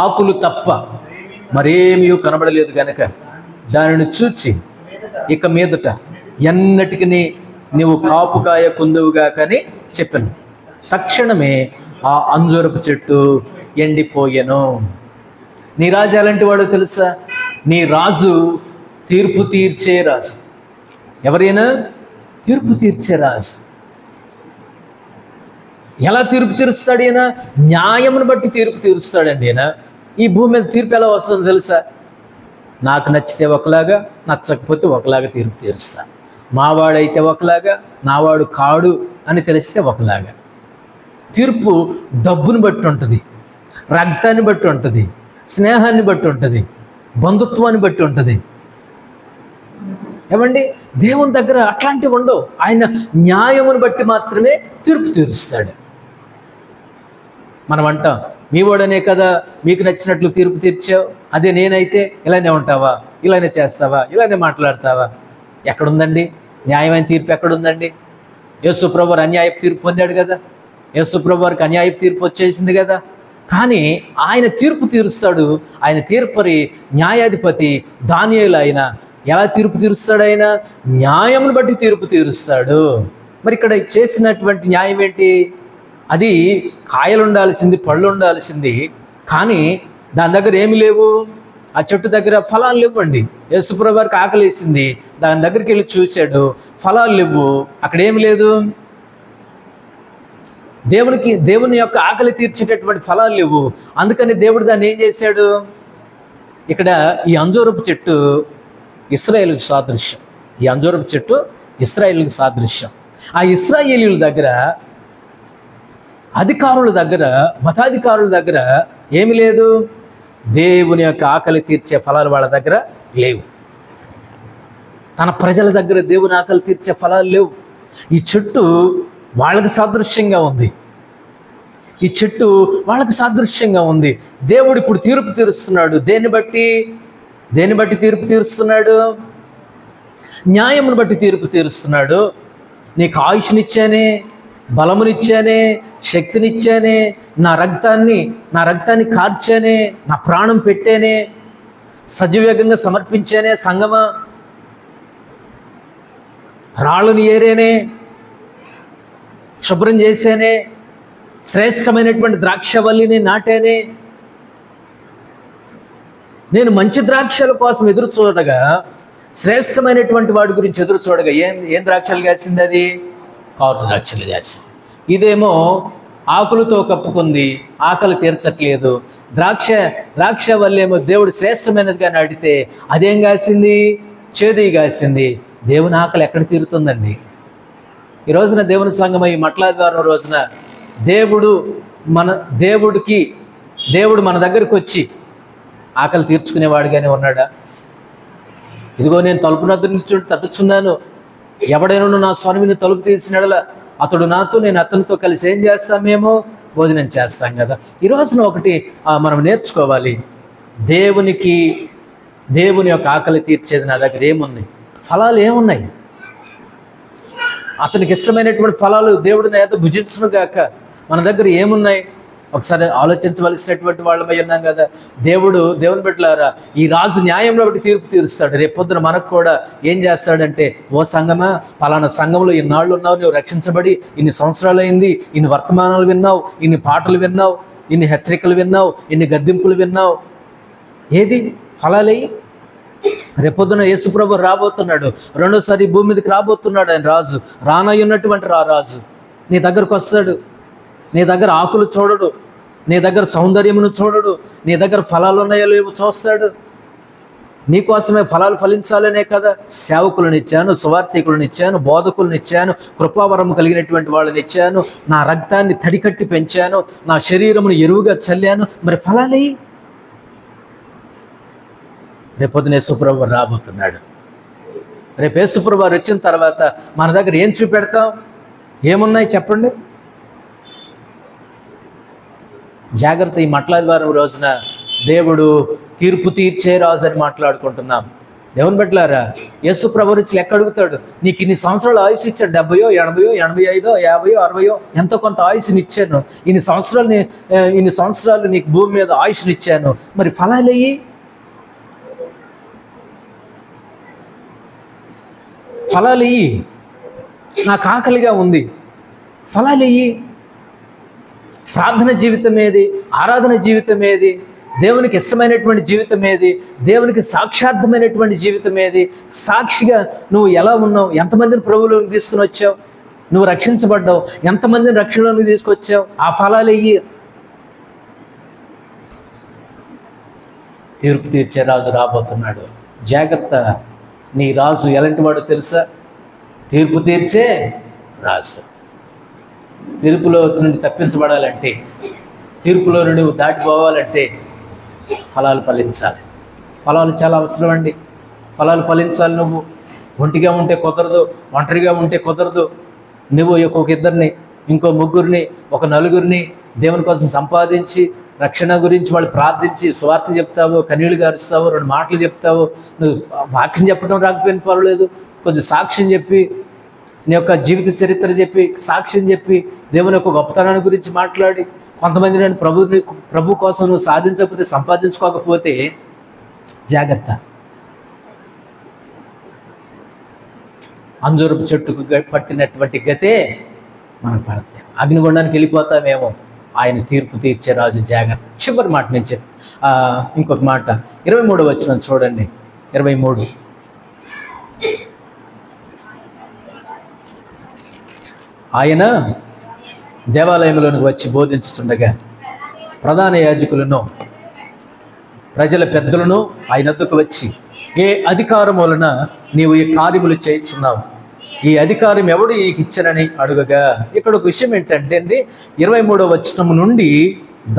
ఆకులు తప్ప మరేమీ కనబడలేదు గనక దానిని చూచి ఇక మీదట ఎన్నటికి నీవు కాపు కాయకుందువుగా కని చెప్పాను. తక్షణమే ఆ అంజూరపు చెట్టు ఎండిపోయెను. నీ రాజు ఎలాంటి వాడో తెలుసా? నీ రాజు తీర్పు తీర్చే రాజు. ఎవరైనా తీర్పు తీర్చే రాజు. ఎలా తీర్పు తీరుస్తాడు ఈయన? న్యాయమును బట్టి తీర్పు తీరుస్తాడండి ఈయన. ఈ భూమి మీద తీర్పు ఎలా వస్తుందో తెలుసా? నాకు నచ్చితే ఒకలాగా, నచ్చకపోతే ఒకలాగా తీర్పు తీరుస్తా. మావాడైతే ఒకలాగా, నావాడు కాడు అని తెలిస్తే ఒకలాగా. తీర్పు డబ్బుని బట్టి ఉంటుంది, రక్తాన్ని బట్టి ఉంటుంది, స్నేహాన్ని బట్టి ఉంటుంది, బంధుత్వాన్ని బట్టి ఉంటుంది. ఏమండి, దేవుని దగ్గర అట్లాంటివి ఉండవు. ఆయన న్యాయమును బట్టి మాత్రమే తీర్పు తీరుస్తాడు. మనం అంటాం, మీ వాడనే కదా మీకు నచ్చినట్లు తీర్పు తీర్చావు, అదే నేనైతే ఇలానే ఉంటావా, ఇలానే చేస్తావా, ఇలానే మాట్లాడతావా? ఎక్కడుందండి న్యాయమైన తీర్పు? ఎక్కడుందండి? యేసు ప్రభువు అన్యాయపు తీర్పు పొందాడు కదా, యేసు ప్రభు వారికి అన్యాయపు తీర్పు వచ్చేసింది కదా. కానీ ఆయన తీర్పు తీరుస్తాడు. ఆయన తీర్పరి న్యాయాధిపతి దానియేలు. ఆయన ఎలా తీర్పు తీరుస్తాడు? ఆయన న్యాయమును బట్టి తీర్పు తీరుస్తాడు. మరి ఇక్కడ చేసినటువంటి న్యాయం ఏంటి? అది కాయలు ఉండాల్సింది, పళ్ళు ఉండాల్సింది, కానీ దాని దగ్గర ఏమి లేవు. ఆ చెట్టు దగ్గర ఫలాలు లేవండి. యేసుప్రభు వారికి ఆకలి వేసింది, దాని దగ్గరికి వెళ్ళి చూశాడు, ఫలాలు లేవు, అక్కడ ఏమి లేదు. దేవుని యొక్క ఆకలి తీర్చేటటువంటి ఫలాలు లేవు. అందుకని దేవుడు దాన్ని ఏం చేశాడు? ఇక్కడ ఈ అంజూరపు చెట్టు ఇశ్రాయేలుకు సాదృశ్యం. ఈ అంజూరపు చెట్టు ఇశ్రాయేలుకు సాదృశ్యం. ఆ ఇశ్రాయేలీయుల దగ్గర, అధికారుల దగ్గర, మతాధికారుల దగ్గర ఏమి లేదు. దేవుని యొక్క ఆకలి తీర్చే ఫలాలు వాళ్ళ దగ్గర లేవు. తన ప్రజల దగ్గర దేవుని ఆకలి తీర్చే ఫలాలు లేవు. ఈ చెట్టు వాళ్ళకి సాదృశ్యంగా ఉంది. ఈ చెట్టు వాళ్ళకి సాదృశ్యంగా ఉంది. దేవుడు ఇప్పుడు తీర్పు తీరుస్తున్నాడు. దేన్ని బట్టి తీర్పు తీరుస్తున్నాడు? న్యాయమును బట్టి తీర్పు తీరుస్తున్నాడు. నీకు ఆయుష్నిచ్చానే, బలమునిచ్చానే, శక్తినిచ్చానే, నా రక్తాన్ని కార్చానే, నా ప్రాణం పెట్టానే, సజీవేగంగా సమర్పించానే, సంగమా రాళ్ళుని ఏరేనే, శుభ్రం చేసేనే, శ్రేష్టమైనటువంటి ద్రాక్షవల్లిని నాటేనే. నేను మంచి ద్రాక్షల కోసం ఎదురు చూడగా, శ్రేష్టమైనటువంటి వాడి గురించి ఎదురు చూడగా ఏం ద్రాక్షలు కాసింది? అది కారు ద్రాక్షలు కాసింది. ఇదేమో ఆకులతో కప్పుకుంది, ఆకలి తీర్చట్లేదు. ద్రాక్ష వల్లేమో దేవుడు శ్రేష్టమైనదిగా నాటితే అదేం కాసింది? చేదు కాసింది. దేవుని ఆకలి ఎక్కడ తీరుతుందండి? ఈ రోజున దేవుని సంఘమై మట్లాద్వారం రోజున దేవుడు మన దగ్గరికి వచ్చి ఆకలి తీర్చుకునేవాడిగానే ఉన్నాడా? ఇదిగో నేను తలుపు నద్దు నిల్చుండి తట్టుచున్నాను, ఎవడైనా నా స్వామిని తలుపు తీసినడలా అతడు నాతో, నేను అతనితో కలిసి ఏం చేస్తాం? మేము భోజనం చేస్తాం కదా. ఈ రోజున ఒకటి మనం నేర్చుకోవాలి. దేవుని యొక్క ఆకలి తీర్చేది నా దగ్గర ఏముంది? ఫలాలు ఏమున్నాయి? అతనికి ఇష్టమైనటువంటి ఫలాలు దేవుడు నా యొక్క భుజించును గాక. మన దగ్గర ఏమున్నాయి? ఒకసారి ఆలోచించవలసినటువంటి వాళ్ళమై ఉన్నాం కదా. దేవుని బిడ్డలారా, ఈ రాజు న్యాయంలో బట్టి తీర్పు తీరుస్తాడు. రేపొద్దున మనకు కూడా ఏం చేస్తాడంటే, ఓ సంఘమా, పలానా సంఘంలో ఇన్నాళ్ళు ఉన్నావు, నువ్వు రక్షించబడి ఇన్ని సంవత్సరాలు అయింది, ఇన్ని వర్తమానాలు విన్నావు, ఇన్ని పాటలు విన్నావు, ఇన్ని హెచ్చరికలు విన్నావు, ఇన్ని గద్దింపులు విన్నావు, ఏది ఫలాలయ్యి? రేపొద్దున యేసుప్రభు రాబోతున్నాడు, రెండోసారి భూమి మీదకి రాబోతున్నాడు. ఆయన రాజు, రానయ్యున్నటువంటి రాజు నీ దగ్గరకు వస్తాడు. నీ దగ్గర ఆకులు చూడడు, నీ దగ్గర సౌందర్యమును చూడడు, నీ దగ్గర ఫలాలు ఉన్నాయో లేవో చూస్తాడు. నీకోసమే ఫలాలు ఫలించాలనే కదా సేవకులను ఇచ్చాను, సువార్థికులను ఇచ్చాను, బోధకులను ఇచ్చాను, కృపావరం కలిగినటువంటి వాళ్ళని ఇచ్చాను, నా రక్తాన్ని తడికట్టి పెంచాను, నా శరీరమును ఎరువుగా చల్లాను. మరి ఫలాలు రేపొద్దున యేసుప్రభు రాబోతున్నాడు. రేపు యేసుప్రభు వారు వచ్చిన తర్వాత మన దగ్గర ఏం చూపెడతాం? ఏమున్నాయి చెప్పండి? జాగ్రత్త. ఈ మట్లాదివారం రోజున దేవుడు తీర్పు తీర్చే రాజు అని మాట్లాడుకుంటున్నాం. దేవుని బిడ్డలారా, యేసు ప్రభు నుంచి లెక్క అడుగుతాడు. నీకు ఇన్ని సంవత్సరాలు ఆయుష్ ఇచ్చాడు, 70, 80, 85, 50, 60 ఎంతో కొంత ఆయుష్ని ఇచ్చాను. ఇన్ని సంవత్సరాలు నీకు భూమి మీద ఆయుష్ని ఇచ్చాను. మరి ఫలాలు అయ్యి నాకు ఆకలిగా ఉంది, ఫలాలు అయ్యి. ప్రార్థన జీవితం ఏది? ఆరాధన జీవితం ఏది? దేవునికి ఇష్టమైనటువంటి జీవితం ఏది? దేవునికి సాక్షార్థమైనటువంటి జీవితం ఏది? సాక్షిగా నువ్వు ఎలా ఉన్నావు? ఎంతమందిని ప్రభువులోకి తీసుకుని వచ్చావు? నువ్వు రక్షించబడ్డావు, ఎంతమందిని రక్షణలోకి తీసుకొచ్చావు? ఆ ఫలాలు అయ్యి. తీర్పు తీర్చే రాజు రాబోతున్నాడు. జాగ్రత్త. నీ రాజు ఎలాంటి వాడో తెలుసా? తీర్పు తీర్చే రాజు. తీర్పులో నుండి తప్పించబడాలంటే, తీర్పులో నుండి దాటిపోవాలంటే ఫలాలు ఫలించాలి. ఫలాలు చాలా అవసరం అండి. ఫలాలు ఫలించాలి. నువ్వు ఒంటిగా ఉంటే కుదరదు, ఒంటరిగా ఉంటే కుదరదు. నువ్వు ఒక ఇద్దరిని, ఇంకో ముగ్గురిని, ఒక నలుగురిని దేవుని కోసం సంపాదించి రక్షణ గురించి వాళ్ళు ప్రార్థించి స్వార్థ చెప్తావు, కన్నీళ్లు గారుస్తావు, 2 మాటలు చెప్తావు. నువ్వు వాక్యం చెప్పడం రాకపోయిన పర్వాలేదు, కొంచెం సాక్ష్యం చెప్పి, నీ యొక్క జీవిత చరిత్ర చెప్పి, సాక్ష్యం చెప్పి, దేవుని యొక్క గొప్పతనాన్ని గురించి మాట్లాడి, కొంతమంది నేను ప్రభు కోసం నువ్వు సాధించకపోతే, సంపాదించుకోకపోతే జాగ్రత్త. అంజూరపు చెట్టుకు పట్టినటువంటి గతే మనకు పడతాయి. అగ్నిగుండానికి వెళ్ళిపోతామేమో. ఆయన తీర్పు తీర్చే రాజు. జాగ్రత్త. చివరి మాట నుంచి ఇంకొక మాట 23వ వచనం చూడండి. 23. ఆయన దేవాలయంలోనికి వచ్చి బోధించుతుండగా ప్రధాన యాజకులను ప్రజల పెద్దలను ఆయన వద్దకు వచ్చి, ఏ అధికారం వలన నీవు ఈ కార్యములు చేయించున్నావు? ఈ అధికారం ఎవడు నీకు ఇచ్చనని అడుగగా. ఇక్కడ ఒక విషయం ఏంటంటే అండి, 23వ వచనం నుండి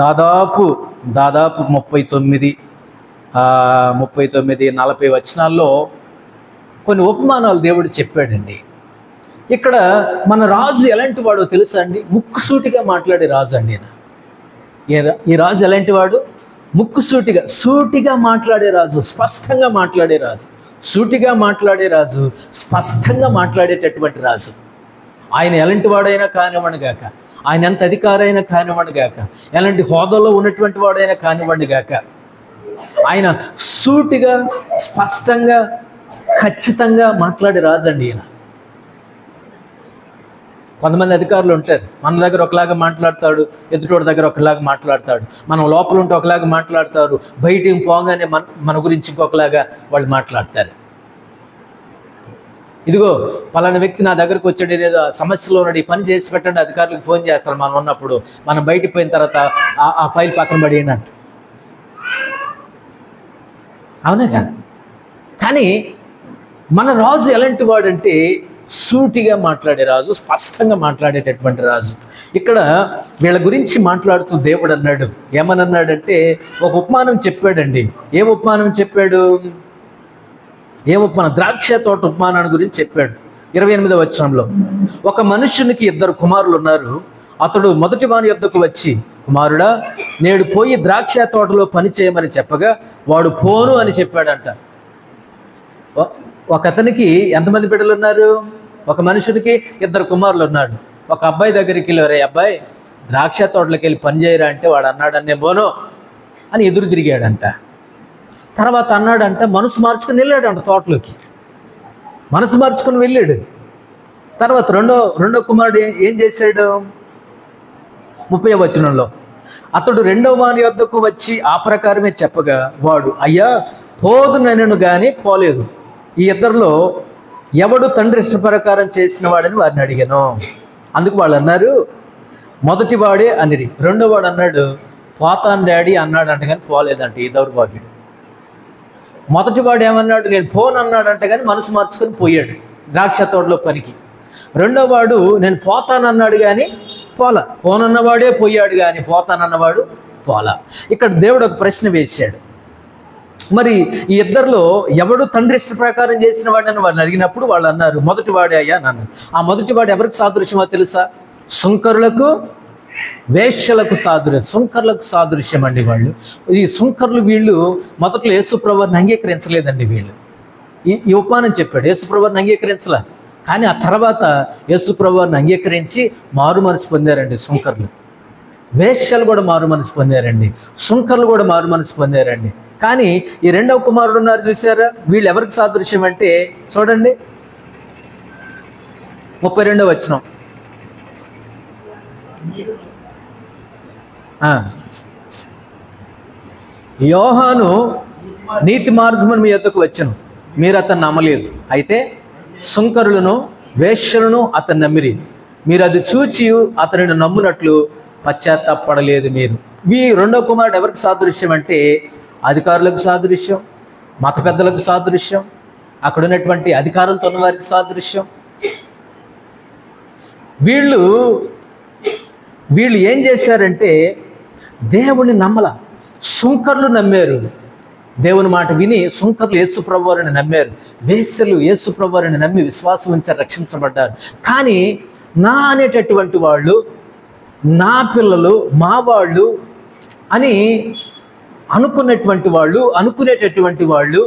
దాదాపు 39, 40 వచనాల్లో కొన్ని ఉపమానాలు దేవుడు చెప్పాడండి. ఇక్కడ మన రాజు ఎలాంటి వాడో తెలుసా అండి? ముక్కుసూటిగా మాట్లాడే రాజు అండి. ఈ రాజు ఎలాంటి వాడు? సూటిగా మాట్లాడే రాజు, స్పష్టంగా మాట్లాడే రాజు, సూటిగా మాట్లాడే రాజు, స్పష్టంగా మాట్లాడేటటువంటి రాజు. ఆయన ఎలాంటి వాడైనా కానివ్వండి గాక, ఆయన ఎంత అధికారైనా కానివ్వండి గాక, ఎలాంటి హోదాలో ఉన్నటువంటి వాడైనా కానివ్వండి గాక, ఆయన సూటిగా, స్పష్టంగా, ఖచ్చితంగా మాట్లాడే రాజు అండి ఈయన. కొంతమంది అధికారులు ఉంటారు, మన దగ్గర ఒకలాగా మాట్లాడతాడు, ఎదుటోడి దగ్గర ఒకలాగా మాట్లాడతాడు. మనం లోపల ఉంటే ఒకలాగా మాట్లాడతారు, బయటికి పోగానే మన గురించి ఇంకొకలాగా వాళ్ళు మాట్లాడతారు. ఇదిగో పలానా వ్యక్తి నా దగ్గరకు వచ్చాడు, ఏదో సమస్యలో ఉన్నాడు, ఈ పని చేసి పెట్టండి, అధికారులకు ఫోన్ చేస్తారు. మనం ఉన్నప్పుడు మనం బయటికి పోయిన తర్వాత ఆ ఫైల్ పక్కన పడేయనట్టు. అవునా కదా? కానీ మన రాజు ఎలాంటి వాడంటే సూటిగా మాట్లాడే రాజు, స్పష్టంగా మాట్లాడేటటువంటి రాజు. ఇక్కడ వీళ్ళ గురించి మాట్లాడుతూ దేవుడు అన్నాడు, ఏమనన్నాడంటే ఒక ఉపమానం చెప్పాడండి. ఏ ఉపమానం చెప్పాడు? ద్రాక్ష తోట ఉపమానాన్ని గురించి చెప్పాడు. 28వ వచనంలో, ఒక మనుష్యునికి 2 కుమారులు ఉన్నారు. అతడు మొదటి వాని యొద్దకు వచ్చి, కుమారుడా, నేడు పోయి ద్రాక్ష తోటలో పని చేయమని చెప్పగా వాడు పోను అని చెప్పాడంట. ఒక అతనికి ఎంతమంది బిడ్డలు ఉన్నారు? ఒక మనుషుడికి 2 కుమారులు ఉన్నాడు. ఒక అబ్బాయి దగ్గరికి వెళ్ళి, రే అబ్బాయి, ద్రాక్ష తోటలోకి వెళ్ళి పని చేయరా అంటే వాడు అన్నాడు, నేను పోను అని ఎదురు తిరిగాడంట. తర్వాత అన్నాడంట, మనసు మార్చుకుని వెళ్ళాడంట తోటలోకి. మనసు మార్చుకుని వెళ్ళాడు. తర్వాత రెండో కుమారుడు ఏం చేశాడు? 30వ వచనంలో, అతడు 2వ వాని యొద్దకు వచ్చి ఆ ప్రకారమే చెప్పగా వాడు, అయ్యా పోదు నన్ను కానీ పోలేదు. ఈ ఇద్దరిలో ఎవడు తండ్రి ఇష్ట ప్రకారం చేసిన వాడని వారిని అడిగాను. అందుకు వాళ్ళు అన్నారు, మొదటి వాడే అనిరి. 2వ వాడు అన్నాడు, పోతాను డాడీ అన్నాడంట కానీ పోలేదంట ఈ దౌర్భాగ్యుడు. మొదటివాడు ఏమన్నాడు, నేను పోను అన్నాడంట కానీ మనసు మార్చుకొని పోయాడు ద్రాక్ష తోటలో పనికి. రెండో వాడు నేను పోతానన్నాడు కానీ పోనన్నవాడే పోయాడు కానీ పోతానన్నవాడు పోలా. ఇక్కడ దేవుడు ఒక ప్రశ్న వేశాడు, మరి ఈ ఇద్దరిలో ఎవడు తండ్రి ఇష్ట ప్రకారం చేసిన వాడని వాళ్ళని అడిగినప్పుడు వాళ్ళు అన్నారు మొదటివాడే అయ్యా నన్ను. ఆ మొదటివాడు ఎవరికి సాదృశ్యమో తెలుసా? సుంకరులకు వేశ్యలకు సాదృశ్యం. సుంకర్లకు సాదృశ్యం అండి వాళ్ళు. ఈ సుంకర్లు వీళ్ళు మొదట్లో యేసుప్రభువుని అంగీకరించలేదండి. వీళ్ళు ఈ ఉపమానం చెప్పాడు, యేసుప్రభువుని అంగీకరించలే. కానీ ఆ తర్వాత యేసుప్రభువుని అంగీకరించి మారు మనసు పొందారండి సుంకర్లు. వేశ్యలు కూడా మారు మనసు పొందారండి, సుంకర్లు కూడా మారు మనసు పొందారండి. కానీ ఈ రెండవ కుమారుడు ఉన్నారు చూసారా, వీళ్ళు ఎవరికి సాదృశ్యం అంటే చూడండి 32వ వచనం. యోహాను నీతి మార్గమును మీ యొద్దకు వచ్చెను, మీరు అతన్ని నమ్మలేదు. అయితే సుంకరులను వేశ్యలను అతన్ని నమ్మిరి, మీరు అది చూచి అతనిని నమ్మునట్లు పశ్చాత్తాపడలేదు మీరు. ఈ రెండో కుమారుడు ఎవరికి సాదృశ్యం అంటే అధికారులకు సాదృశ్యం, మత పెద్దలకు సాదృశ్యం, అక్కడ ఉన్నటువంటి అధికారంతో ఉన్న వారికి సాదృశ్యం. వీళ్ళు ఏం చేశారంటే దేవుని నమ్మల. సుంకర్లు నమ్మారు, దేవుని మాట విని సుంకర్లు యేసుప్రభువుని నమ్మారు. వేశ్యలు యేసుప్రభువుని నమ్మి విశ్వాసం ఉంచి రక్షించబడ్డారు. కానీ నా అనేటటువంటి వాళ్ళు, నా పిల్లలు, మా వాళ్ళు అని అనుకునేటటువంటి వాళ్ళు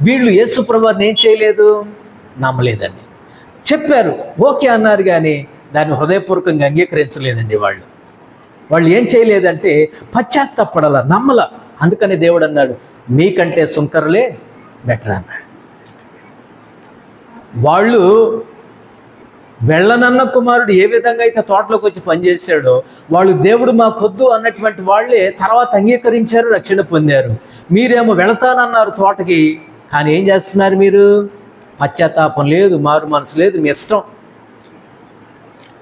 వీళ్ళు యేసుప్రభువుని ఏం చేయలేదు, నమ్మలేదండి. చెప్పారు, ఓకే అన్నారు కానీ దాన్ని హృదయపూర్వకంగా అంగీకరించలేదండి. వాళ్ళు ఏం చేయలేదంటే పశ్చాత్తాపడాల, నమ్మల. అందుకని దేవుడు అన్నాడు మీకంటే సుంకరులే బెటర్ అన్నాడు. వాళ్ళు వెళ్ళనన్న కుమారుడు ఏ విధంగా అయితే తోటలోకి వచ్చి పనిచేశాడో వాళ్ళు దేవుడు మాకొద్దు అన్నటువంటి వాళ్ళే తర్వాత అంగీకరించారు, రక్షణ పొందారు. మీరేమో వెళతానన్నారు తోటకి, కానీ ఏం చేస్తున్నారు మీరు? పశ్చాత్తాపం లేదు, మారు మనసు లేదు, మీ ఇష్టం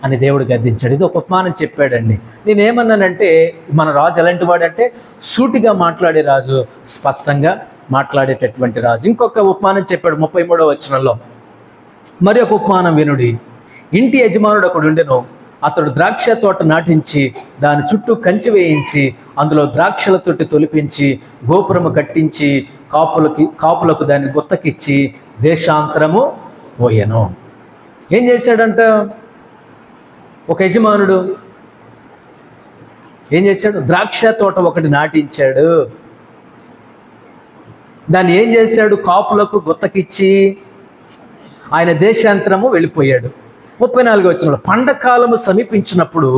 అని దేవుడు గద్దించాడు. ఇది ఒక ఉపమానం చెప్పాడండి. నేనేమన్నానంటే మన రాజు ఎలాంటి వాడంటే సూటిగా మాట్లాడే రాజు, స్పష్టంగా మాట్లాడేటటువంటి రాజు. ఇంకొక ఉపమానం చెప్పాడు 33వ వచనంలో. మరి ఒక ఉపమానం వినుడి. ఇంటి యజమానుడు ఒకడు ఉండెను, అతడు ద్రాక్ష తోట నాటించి దాని చుట్టూ కంచె వేయించి అందులో ద్రాక్షల తొట్టి తొలిపించి గోపురము కట్టించి కాపులకు దాన్ని గుత్తకిచ్చి దేశాంతరము పోయెను. ఏం చేశాడంట? ఒక యజమానుడు ఏం చేశాడు? ద్రాక్ష తోట ఒకటి నాటించాడు, దాన్ని ఏం చేశాడు? కాపులకు గుత్తకిచ్చి ఆయన దేశాంతరము వెళ్ళిపోయాడు. 34వ వచనంలో పండకాలము సమీపించినప్పుడు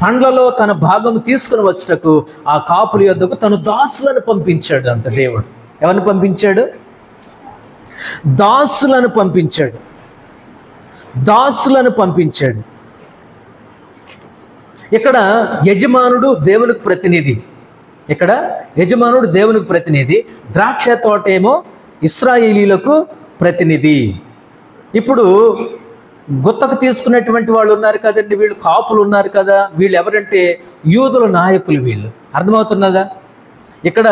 పండ్లలో తన భాగము తీసుకుని వచ్చటకు ఆ కాపుల యొద్దకు తన దాసులను పంపించాడు అంట దేవుడు. ఎవరిని పంపించాడు? దాసులను పంపించాడు. ఇక్కడ యజమానుడు దేవునికి ప్రతినిధి, ద్రాక్ష తోట ఏమో ఇశ్రాయేలీలకు ప్రతినిధి. ఇప్పుడు గుత్తకు తీసుకున్నటువంటి వాళ్ళు ఉన్నారు కదండి, వీళ్ళు కాపులు ఉన్నారు కదా, వీళ్ళు ఎవరంటే యూదుల నాయకులు. వీళ్ళు అర్థమవుతున్నదా? ఇక్కడ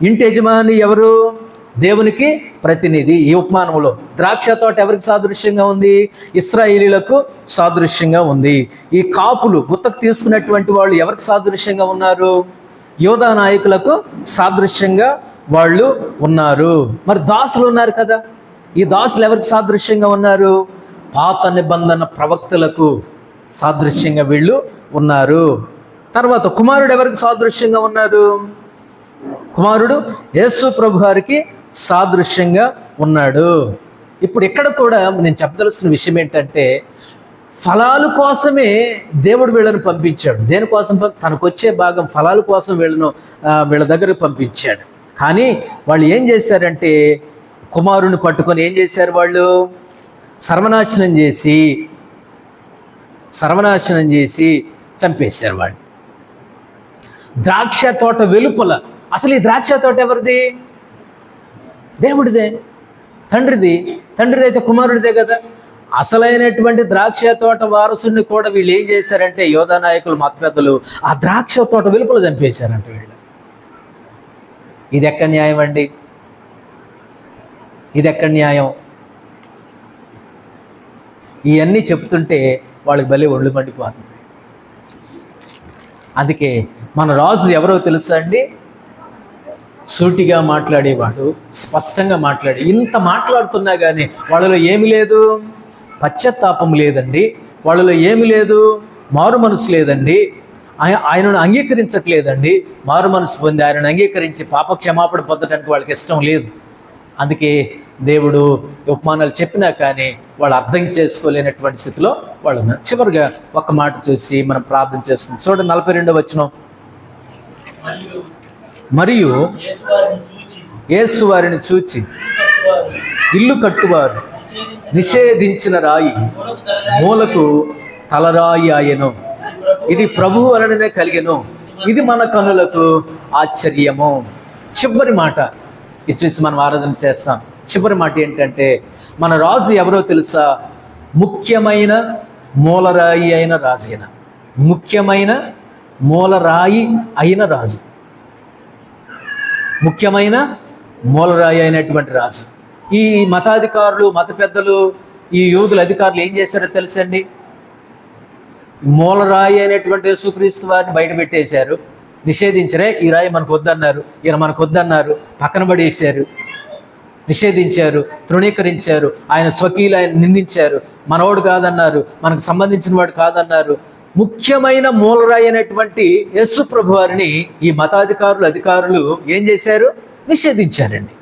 ఇంటి యజమాని ఎవరు? దేవునికి ప్రతినిధి. ఈ ఉపమానంలో ద్రాక్ష తోట ఎవరికి సాదృశ్యంగా ఉంది? ఇశ్రాయేలీలకు సాదృశ్యంగా ఉంది. ఈ కాపులు గుత్తకు తీసుకున్నటువంటి వాళ్ళు ఎవరికి సాదృశ్యంగా ఉన్నారు? యూదా నాయకులకు సాదృశ్యంగా వాళ్ళు ఉన్నారు. మరి దాసులు ఉన్నారు కదా, ఈ దాసులు ఎవరికి సాదృశ్యంగా ఉన్నారు? పాత నిబంధన ప్రవక్తలకు సాదృశ్యంగా వీళ్ళు ఉన్నారు. తర్వాత కుమారుడు ఎవరికి సాదృశ్యంగా ఉన్నారు? కుమారుడు యేసు ప్రభు వారికి సాదృశ్యంగా ఉన్నాడు. ఇప్పుడు ఇక్కడ కూడా నేను చెప్పదలుచుకున్న విషయం ఏంటంటే ఫలాల కోసమే దేవుడు వీళ్ళను పంపించాడు. దేనికోసం? తనకు వచ్చే భాగం ఫలాల కోసం వీళ్ళ దగ్గరకు పంపించాడు. కానీ వాళ్ళు ఏం చేశారంటే కుమారుని పట్టుకొని ఏం చేశారు? వాళ్ళు సర్వనాశనం చేసి చంపేశారు వాళ్ళు. ద్రాక్ష తోట వెలుపల, అసలు ఈ ద్రాక్ష తోట ఎవరిది? దేవుడిదే, తండ్రిది అయితే కుమారుడిదే కదా. అసలైనటువంటి ద్రాక్ష తోట వారసుని కూడా వీళ్ళు ఏం చేశారంటే, యోధా నాయకులు, మత పెద్దలు ఆ ద్రాక్ష తోట వెలుపల చంపేశారంట వీళ్ళు. ఇది ఎక్కడ న్యాయం అండి? ఇది ఎక్కడ న్యాయం? ఇవన్నీ చెప్తుంటే వాళ్ళకి భలే ఒళ్ళు మండిపోతుంది. అందుకే మన రాజు ఎవరో తెలుసా అండి? సూటిగా మాట్లాడేవాడు, స్పష్టంగా మాట్లాడి, ఇంత మాట్లాడుతున్నా కానీ వాళ్ళలో ఏమి లేదు, పశ్చాత్తాపం లేదండి, వాళ్ళలో ఏమి లేదు, మారు మనసు లేదండి, ఆయనను అంగీకరించట్లేదండి. మారు మనసు పొంది ఆయనను అంగీకరించి పాప క్షమాపణ పొందడానికి వాళ్ళకి ఇష్టం లేదు. అందుకే దేవుడు ఉపమానాలు చెప్పినా కానీ వాళ్ళు అర్థం చేసుకోలేనటువంటి స్థితిలో వాళ్ళు ఉన్నారు. చివరిగా ఒక మాట చూసి మనం ప్రార్థన చేసుకుంటాం. చూడండి 42వ వచనం. మరియు యేసు వారిని చూచి ఇల్లు కట్టువారు నిషేధించిన రాయి మూలకు తలరాయి ఆయను, ఇది ప్రభువు వలననే కలిగెను, ఇది మన కనులకు ఆశ్చర్యము. చివరి మాట ఇది చూసి మనం ఆరాధన చేస్తాం. చివరి మాట ఏంటంటే, మన రాజు ఎవరో తెలుసా? ముఖ్యమైన మూలరాయి అయిన రాజు. ముఖ్యమైన మూలరాయి అయిన రాజు, ముఖ్యమైన మూలరాయి అయినటువంటి రాజు. ఈ మతాధికారులు, మత పెద్దలు, ఈ యోధుల అధికారులు ఏం చేశారో తెలుసండి? మూలరాయి అయినటువంటి యేసుక్రీస్తు వారిని బయట పెట్టేశారు, నిషేధించరే. ఈ రాయి మనకు వద్దన్నారు, ఈయన మనకు వద్దన్నారు, పక్కన పడేశారు, నిషేధించారు, తృణీకరించారు. ఆయన స్వకీయులు, ఆయన నిందించారు, మనవాడు కాదన్నారు, మనకు సంబంధించిన వాడు కాదన్నారు. ముఖ్యమైన మూలరాయి అయినటువంటి యేసు ప్రభు వారిని ఈ మతాధికారులు, అధికారులు ఏం చేశారు? నిషేధించారండి.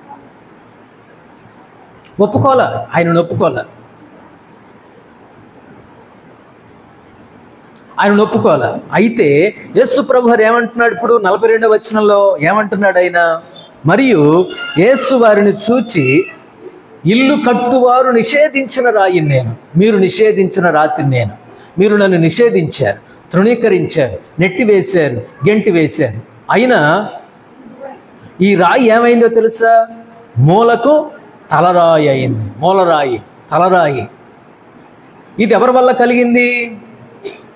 ఒప్పుకోలే, ఆయనను ఒప్పుకోలే, ఆయన ఒప్పుకోలే. అయితే యేసు ప్రభు వారు ఏమంటున్నాడు? ఇప్పుడు 42వ వచనంలో ఏమంటున్నాడు ఆయన? మరియు యేసు వారిని చూచి ఇల్లు కట్టువారు నిషేధించిన రాయిని నేను, మీరు నిషేధించిన రాతిని నేను. మీరు నన్ను నిషేధించారు, తృణీకరించారు, నెట్టివేశారు, గెంటి వేశారు. అయినా ఈ రాయి ఏమైందో తెలుసా? మూలకు తలరాయి అయింది. మూలరాయి, తలరాయి. ఇది ఎవరి వల్ల కలిగింది?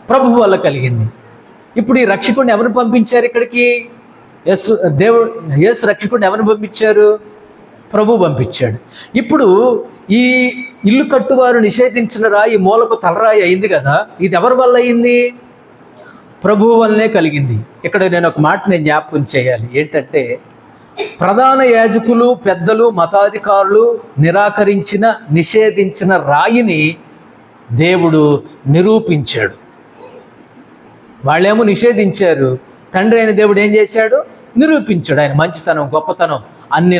ప్రభువు వల్ల కలిగింది. ఇప్పుడు ఈ రక్షకుడిని ఎవరు పంపించారు ఇక్కడికి? యేసు రక్షకుడిని ఎవరిని పంపించారు? ప్రభు పంపించాడు. ఇప్పుడు ఈ ఇల్లు కట్టువారు నిషేధించిన రాయి మూలకు తలరాయి అయింది కదా, ఇది ఎవరి వల్ల అయింది? ప్రభువు వల్లనే కలిగింది. ఇక్కడ నేను ఒక మాట జ్ఞాపకం చేయాలి. ఏంటంటే, ప్రధాన యాజకులు, పెద్దలు, మతాధికారులు నిరాకరించిన, నిషేధించిన రాయిని దేవుడు నిరూపించాడు. వాళ్ళేమో నిషేధించారు, తండ్రి అయిన దేవుడు ఏం చేశాడు? నిరూపించాడు ఆయన మంచితనం, గొప్పతనం. అన్ని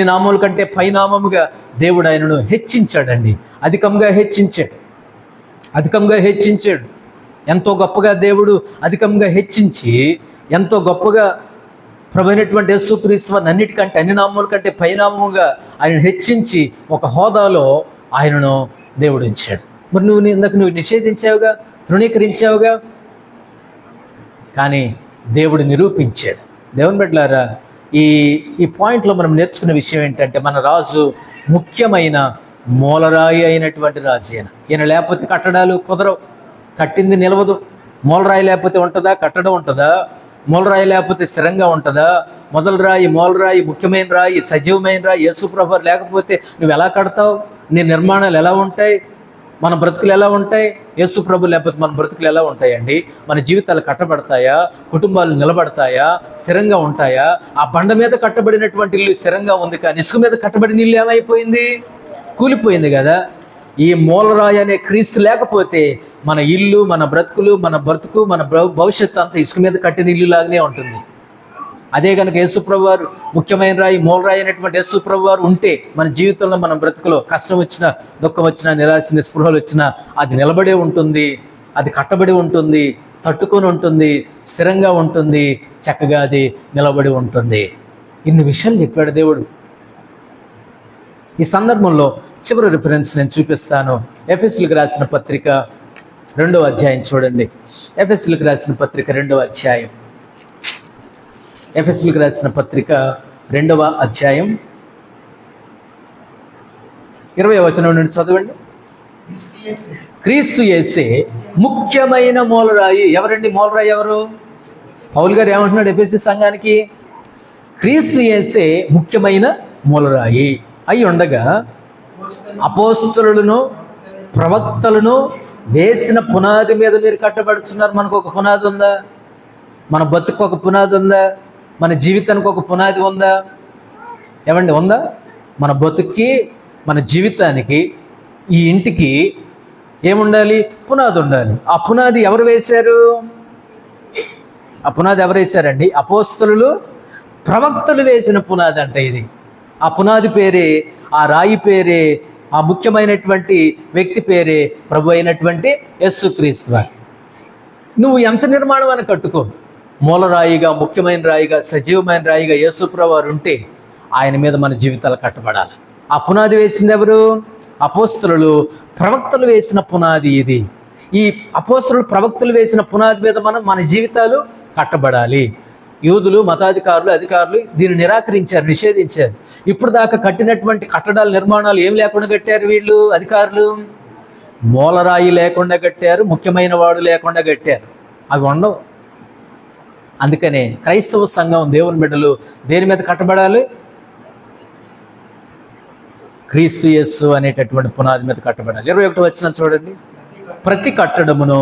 నామముల కంటే పైనామముగా దేవుడు ఆయనను హెచ్చించాడండి. అధికంగా హెచ్చించాడు. ఎంతో గొప్పగా దేవుడు అధికంగా హెచ్చించి, ఎంతో గొప్పగా ప్రభువైనటువంటి యేసుక్రీస్తు వారిని అన్నిటికంటే, అన్ని నామముల కంటే పైనామముగా ఆయన హెచ్చించి ఒక హోదాలో ఆయనను దేవుడు ఉంచాడు. మరి నువ్వు నిషేధించావుగా, తృణీకరించావుగా, కానీ దేవుడు నిరూపించాడు. దేవుని బిడ్డలారా, ఈ పాయింట్లో మనం నేర్చుకున్న విషయం ఏంటంటే, మన రాజు ముఖ్యమైన మూలరాయి అయినటువంటి రాజు. ఈయన లేకపోతే కట్టడాలు కుదరవు, కట్టింది నిలవదు. మూలరాయి లేకపోతే ఉంటుందా? కట్టడం ఉంటుందా? మూలరాయి లేకపోతే స్థిరంగా ఉంటుందా? మూలరాయి ముఖ్యమైన రాయి, సజీవమైన రాయి యేసు ప్రభువు లేకపోతే నువ్వు ఎలా కడతావు? నీ నిర్మాణాలు ఎలా ఉంటాయి? మన బ్రతుకులు ఎలా ఉంటాయి? యేసు ప్రభు లేకపోతే మన బ్రతుకులు ఎలా ఉంటాయండి? మన జీవితాలు కట్టబడతాయా? కుటుంబాలు నిలబడతాయా? స్థిరంగా ఉంటాయా? ఆ బండ మీద కట్టబడినటువంటి ఇల్లు స్థిరంగా ఉంది, కానీ ఇసుక మీద కట్టబడిన ఇల్లు ఏమైపోయింది? కూలిపోయింది కదా. ఈ మూలరాయి అనే క్రీస్తు లేకపోతే మన ఇల్లు, మన బ్రతుకులు, మన భవిష్యత్తు అంతా ఇసుక మీద కట్టిన ఇల్లు లాగానే ఉంటుంది. అదే కనుక యేసుప్రభు వారు ముఖ్యమైన రాయి, మూలరాయి అనేటువంటి యేసుప్రభు వారు ఉంటే మన జీవితంలో, మన బ్రతుకులో కష్టం వచ్చినా, దుఃఖం వచ్చినా, నిరాశ నిస్పృహలు వచ్చినా అది నిలబడే ఉంటుంది, అది కట్టబడి ఉంటుంది, తట్టుకొని ఉంటుంది, స్థిరంగా ఉంటుంది, చక్కగా అది నిలబడి ఉంటుంది. ఇన్ని విషయాలు చెప్పాడు దేవుడు. ఈ సందర్భంలో చివరి రిఫరెన్స్ నేను చూపిస్తాను. ఎఫెసీయులకు రాసిన పత్రిక 2వ అధ్యాయం చూడండి. ఎఫెసీయులకు రాసిన పత్రిక 2వ అధ్యాయం. ఎఫెసీయులకు రాసిన పత్రిక 2వ అధ్యాయం 20వ వచనం నుండి చదవండి. క్రీస్తు యేసే ముఖ్యమైన మూలరాయి. ఎవరండి మూలరాయి? ఎవరు? పౌలు గారు ఏమంటున్నాడు ఎఫెసీ సంఘానికి? క్రీస్తు యేసే ముఖ్యమైన మూలరాయి అయి ఉండగా అపోస్తలులను ప్రవక్తలను వేసిన పునాది మీద మీరు కట్టబడుతున్నారు. మనకు ఒక పునాది ఉందా? మన బతుకు ఒక పునాది ఉందా? మన జీవితానికి ఒక పునాది ఉందా? ఏమండి, ఉందా? మన బతుక్కి, మన జీవితానికి, ఈ ఇంటికి ఏముండాలి? పునాది ఉండాలి. ఆ పునాది ఎవరు వేశారు? ఆ పునాది ఎవరు వేశారండి? అపోస్తలులు ప్రవక్తలు వేసిన పునాది అంట ఇది. ఆ పునాది పేరే, ఆ రాయి పేరే, ఆ ముఖ్యమైనటువంటి వ్యక్తి పేరే ప్రభు అయినటువంటి యేసుక్రీస్తు. నువ్వు ఎంత నిర్మాణం అని కట్టుకో, మూలరాయిగా, ముఖ్యమైన రాయిగా, సజీవమైన రాయిగా యేసుప్రభు వారు ఉంటే ఆయన మీద మన జీవితాలు కట్టబడాలి. ఆ పునాది వేసింది ఎవరు? అపోస్తలులు ప్రవక్తలు వేసిన పునాది ఇది. ఈ అపోస్తలులు ప్రవక్తలు వేసిన పునాది మీద మన జీవితాలు కట్టబడాలి. యూదులు, మతాధికారులు, అధికారులు దీన్ని నిరాకరించారు, నిషేధించారు. ఇప్పుడు దాకా కట్టినటువంటి కట్టడాలు, నిర్మాణాలు ఏం లేకుండా కట్టారు వీళ్ళు? అధికారులు మూలరాయి లేకుండా కట్టారు, ముఖ్యమైన వాడు లేకుండా కట్టారు. అవి ఉండవు. అందుకనే క్రైస్తవ సంఘం, దేవుని బిడ్డలు దేని మీద కట్టబడాలి? క్రీస్తు యేసు అనేటటువంటి పునాది మీద కట్టబడాలి. 21వ వచనం చూడండి. ప్రతి కట్టడమును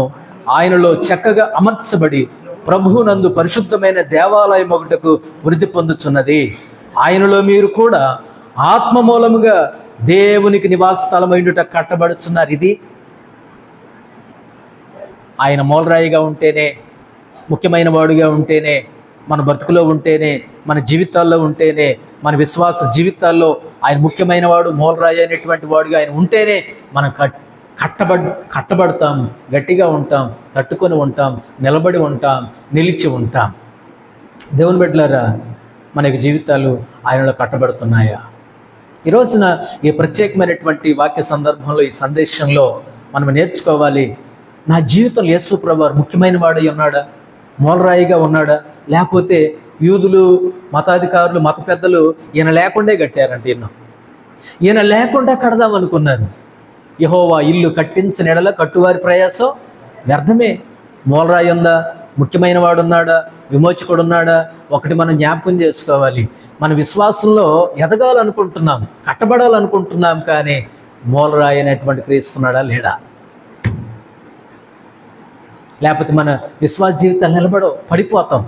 ఆయనలో చక్కగా అమర్చబడి ప్రభువునందు పరిశుద్ధమైన దేవాలయం ఒకటకు వృద్ధి పొందుచున్నది. ఆయనలో మీరు కూడా ఆత్మ మూలముగా దేవునికి నివాస స్థలమైనట కట్టబడుచున్నారు. ఇది ఆయన మూలరాయిగా ఉంటేనే, ముఖ్యమైన వాడుగా ఉంటేనే, మన బ్రతుకులో ఉంటేనే, మన జీవితాల్లో ఉంటేనే, మన విశ్వాస జీవితాల్లో ఆయన ముఖ్యమైన వాడు, మూలరాయి అయినటువంటి వాడుగా ఆయన ఉంటేనే మనం కట్టబడతాం, గట్టిగా ఉంటాం, తట్టుకొని ఉంటాం, నిలబడి ఉంటాం, నిలిచి ఉంటాం. దేవుని బిడ్డలారా, మన యొక్క జీవితాలు ఆయనలో కట్టబడుతున్నాయా? ఈ రోజున ఈ ప్రత్యేకమైనటువంటి వాక్య సందర్భంలో, ఈ సందేశంలో మనం నేర్చుకోవాలి, నా జీవితంలో యేసు ప్రభువు ముఖ్యమైన వాడై ఉన్నాడా? మూలరాయిగా ఉన్నాడా? లేకపోతే యూదులు, మతాధికారులు, మత పెద్దలు ఈయన లేకుండా కట్టారంటే ఈయన లేకుండా కడదాం అనుకున్నారు. యెహోవా ఇల్లు కట్టించిన ఎడల కట్టువారి ప్రయాసం వ్యర్థమే. మూలరాయి ఉందా? ముఖ్యమైన వాడు ఉన్నాడా? విమోచకుడు ఉన్నాడా? ఒకటి మనం జ్ఞాపకం చేసుకోవాలి. మన విశ్వాసంలో ఎదగాలనుకుంటున్నాం, కట్టబడాలనుకుంటున్నాం, కానీ మూలరాయి అనేటువంటి క్రీస్తున్నాడా లేడా? లేకపోతే మన విశ్వాస జీవితాలు నిలబడవు, పడిపోతాం,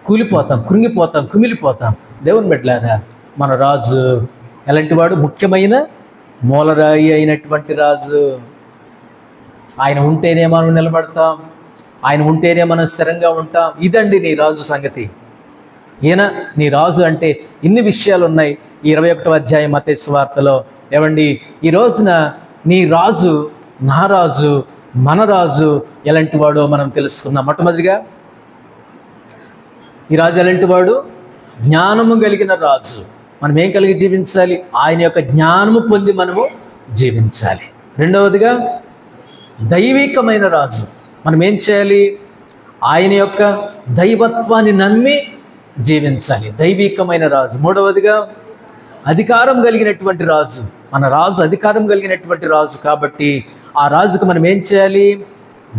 కూలిపోతాం, కృంగిపోతాం, కుమిలిపోతాం. దేవుని బిడ్డలారా, మన రాజు ఎలాంటి వాడు? ముఖ్యమైన మూలరాయి అయినటువంటి రాజు. ఆయన ఉంటేనే మనం నిలబడతాం, ఆయన ఉంటేనే మనం స్థిరంగా ఉంటాం. ఇదండి నీ రాజు సంగతి. ఈయన నీ రాజు అంటే ఇన్ని విషయాలు ఉన్నాయి ఈ 21వ అధ్యాయం మత్తయి సువార్తలో. ఏమండి, ఈ రోజున నీ రాజు, నా రాజు, మన రాజు ఎలాంటి వాడో మనం తెలుసుకున్నాం. మొట్టమొదటిగా ఈ రాజు ఎలాంటి వాడు? జ్ఞానము కలిగిన రాజు. మనం ఏం కలిగి జీవించాలి? ఆయన యొక్క జ్ఞానము పొంది మనము జీవించాలి. రెండవదిగా దైవికమైన రాజు. మనం ఏం చేయాలి? ఆయన యొక్క దైవత్వాన్ని నమ్మి జీవించాలి. దైవికమైన రాజు. మూడవదిగా అధికారం కలిగినటువంటి రాజు. మన రాజు అధికారం కలిగినటువంటి రాజు కాబట్టి ఆ రాజుకు మనం ఏం చేయాలి?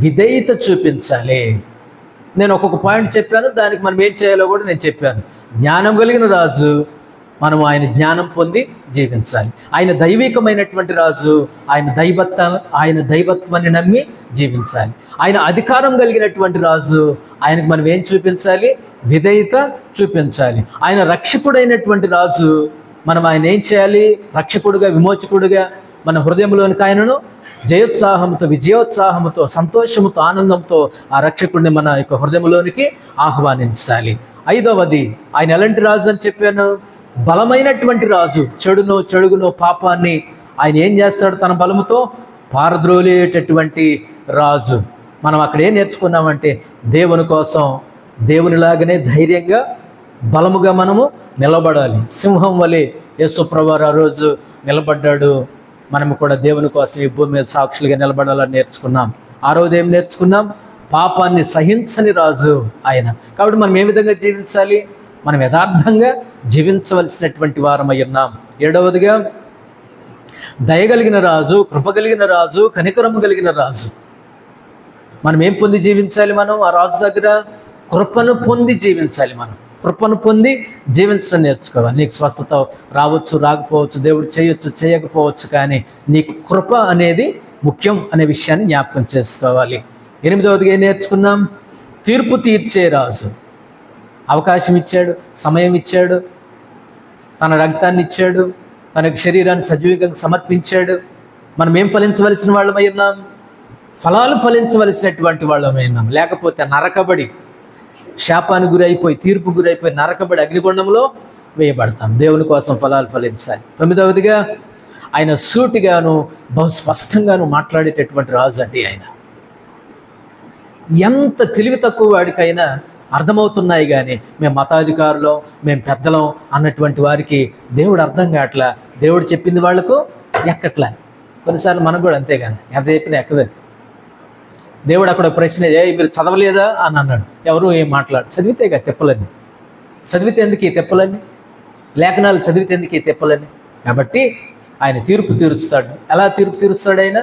విధేయత చూపించాలి. నేను ఒక్కొక్క పాయింట్ చెప్పాను, దానికి మనం ఏం చేయాలో కూడా నేను చెప్పాను. జ్ఞానం కలిగిన రాజు, మనం ఆయన జ్ఞానం పొంది జీవించాలి. ఆయన దైవికమైనటువంటి రాజు, ఆయన దైవత్వాన్ని నమ్మి జీవించాలి. ఆయన అధికారం కలిగినటువంటి రాజు, ఆయనకు మనం ఏం చూపించాలి? విధేయత చూపించాలి. ఆయన రక్షకుడైనటువంటి రాజు, మనం ఆయన ఏం చేయాలి? రక్షకుడుగా, విమోచకుడుగా మన హృదయంలోనికి ఆయనను జయోత్సాహంతో, విజయోత్సాహంతో, సంతోషంతో, ఆనందంతో ఆ రక్షకుడిని మన యొక్క హృదయంలోనికి ఆహ్వానించాలి. ఐదవది, ఆయన ఎలాంటి రాజు అని చెప్పాను? బలమైనటువంటి రాజు. చెడుగును పాపాన్ని ఆయన ఏం చేస్తాడు? తన బలముతో పారద్రోలేటటువంటి రాజు. మనం అక్కడ ఏం నేర్చుకున్నామంటే, దేవుని కోసం దేవునిలాగానే ధైర్యంగా, బలముగా మనము నిలబడాలి. సింహం వలె యేసు ప్రభువు ఆ రోజు నిలబడ్డాడు. మనము కూడా దేవుని కోసం ఈ భూమి మీద సాక్షులుగా నిలబడాలని నేర్చుకున్నాం. ఆ రోజు ఏం నేర్చుకున్నాం? పాపాన్ని సహించని రాజు ఆయన. కాబట్టి మనం ఏ విధంగా జీవించాలి? మనం యథార్థంగా జీవించవలసినటువంటి వారమై ఉన్నాం. ఏడవదిగా దయగలిగిన రాజు, కృప కలిగిన రాజు, కనికరము కలిగిన రాజు. మనం ఏం పొంది జీవించాలి? మనం ఆ రాజు దగ్గర కృపను పొంది జీవించాలి. మనం కృపను పొంది జీవించడం నేర్చుకోవాలి. నీకు స్వస్థత రావచ్చు, రాకపోవచ్చు, దేవుడు చేయొచ్చు, చేయకపోవచ్చు, కానీ నీకు కృప అనేది ముఖ్యం అనే విషయాన్ని జ్ఞాపకం చేసుకోవాలి. 8వదిగా ఏం నేర్చుకున్నాం? తీర్పు తీర్చే రాజు. అవకాశం ఇచ్చాడు, సమయం ఇచ్చాడు, తన రక్తాన్ని ఇచ్చాడు, తనకు శరీరాన్ని సజీవంగా సమర్పించాడు. మనం ఏం ఫలించవలసిన వాళ్ళమై ఉన్నాం? ఫలాలు ఫలించవలసినటువంటి వాళ్ళమై ఉన్నాం. లేకపోతే నరకబడి, శాపానికి గురైపోయి, తీర్పు గురైపోయి, నరకబడి అగ్నిగుండంలో వేయబడతాం. దేవుని కోసం ఫలాలు ఫలించాలి. 9వదిగా ఆయన సూటిగాను బహు స్పష్టంగాను మాట్లాడేటటువంటి రాజు అండి. ఆయన ఎంత తెలివి తక్కువ వాడికైనా అర్థమవుతున్నాయి, కానీ మేము మతాధికారులు, మేము పెద్దలం అన్నటువంటి వారికి దేవుడు అర్థం కావట్లా. దేవుడు చెప్పింది వాళ్లకు ఎక్కట్లా. కొన్నిసార్లు మనకు కూడా అంతే, కానీ ఎంత చెప్పినా ఎక్కదు. దేవుడు అక్కడ ప్రశ్న, మీరు చదవలేదా అని అన్నాడు. ఎవరు ఏం మాట్లాడు? చదివితేగా తెప్పలన్నీ. చదివితే ఎందుకు ఈ తెప్పలన్నీ? లేఖనాలు చదివితే ఎందుకు ఈ తెప్పలన్నీ? కాబట్టి ఆయన తీర్పు తీరుస్తాడు. ఎలా తీర్పు తీరుస్తాడు? ఆయన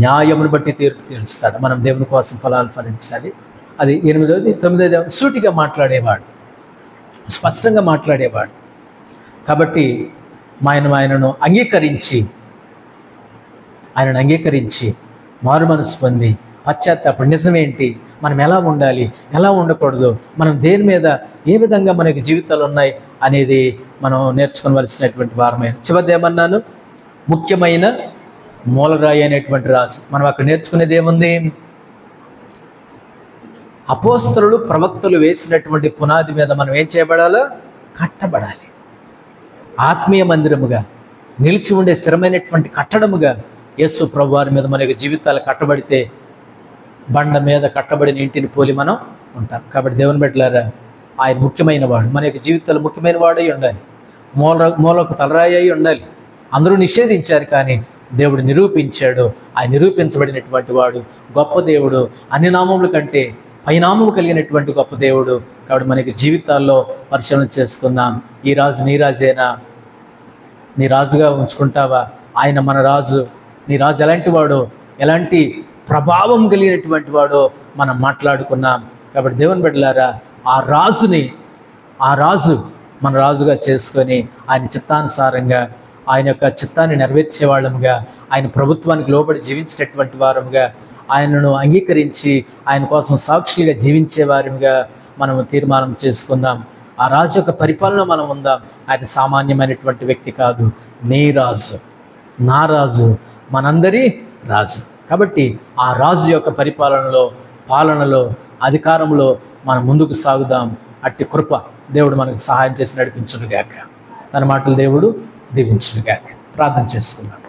న్యాయమును బట్టి తీర్పు తీరుస్తాడు. మనం దేవుని కోసం ఫలాలు ఫలించాలి. అది 8వది. 9వది సూటిగా మాట్లాడేవాడు, స్పష్టంగా మాట్లాడేవాడు. కాబట్టి ఆయనను అంగీకరించి మారు మనసు పొంది పశ్చాత్తాపం, నిజమేంటి, మనం ఎలా ఉండాలి, ఎలా ఉండకూడదు, మనం దేని మీద ఏ విధంగా మనకి జీవితాలు ఉన్నాయి అనేది మనం నేర్చుకోవలసినటువంటి వారమైన. చివరిది ఏమన్నాను? ముఖ్యమైన మూలరాయి అనేటువంటి రాజు. మనం అక్కడ నేర్చుకునేది ఏముంది? అపోస్తలులు, ప్రవక్తలు వేసినటువంటి పునాది మీద మనం ఏం చేయబడాలో? కట్టబడాలి. ఆత్మీయ మందిరముగా నిలిచి ఉండే స్థిరమైనటువంటి కట్టడముగా యేసు ప్రభువారి మీద మన యొక్క జీవితాలు కట్టబడితే బండ మీద కట్టబడిన ఇంటిని పోలి మనం ఉంటాం. కాబట్టి దేవుని బిడ్డలారా, ఆయన ముఖ్యమైన వాడు, మన యొక్క జీవితాలు ముఖ్యమైన వాడై ఉండాలి. మూలకు తలరాయి అయి ఉండాలి. అందరూ నిషేధించారు, కానీ దేవుడు నిరూపించాడు. ఆయన నిరూపించబడినటువంటి వాడు గొప్ప దేవుడు, అన్ని నామముల కంటే పైనామము కలిగినటువంటి గొప్ప దేవుడు. కాబట్టి మనకి జీవితాల్లో పరిశీలన చేసుకుందాం. ఈ రాజు నీ రాజేనా? నీ రాజుగా ఉంచుకుంటావా? ఆయన మన రాజు. నీ రాజు ఎలాంటి వాడో, ఎలాంటి ప్రభావం కలిగినటువంటి వాడో మనం మాట్లాడుకున్నాం. కాబట్టి దేవుని బిడ్డలారా, ఆ రాజు మన రాజుగా చేసుకొని ఆయన చిత్తానుసారంగా, ఆయన యొక్క చిత్తాన్ని నెరవేర్చే వాళ్ళముగా, ఆయన ప్రభుత్వానికి లోబడి జీవించేటటువంటి వారముగా, ఆయనను అంగీకరించి ఆయన కోసం సాక్షులుగా జీవించే వారిగా మనం తీర్మానం చేసుకుందాం. ఆ రాజు యొక్క పరిపాలన మనం ఉందాం. ఆయన సామాన్యమైనటువంటి వ్యక్తి కాదు. నీ రాజు, నా రాజు, మనందరి రాజు. కాబట్టి ఆ రాజు యొక్క పాలనలో, అధికారంలో మనం ముందుకు సాగుదాం. అట్టి కృప దేవుడు మనకు సహాయం చేసి నడిపించునుగాక. తన మాటలు దేవుడు దీవించునుగాక. ప్రార్థన చేసుకుందాం.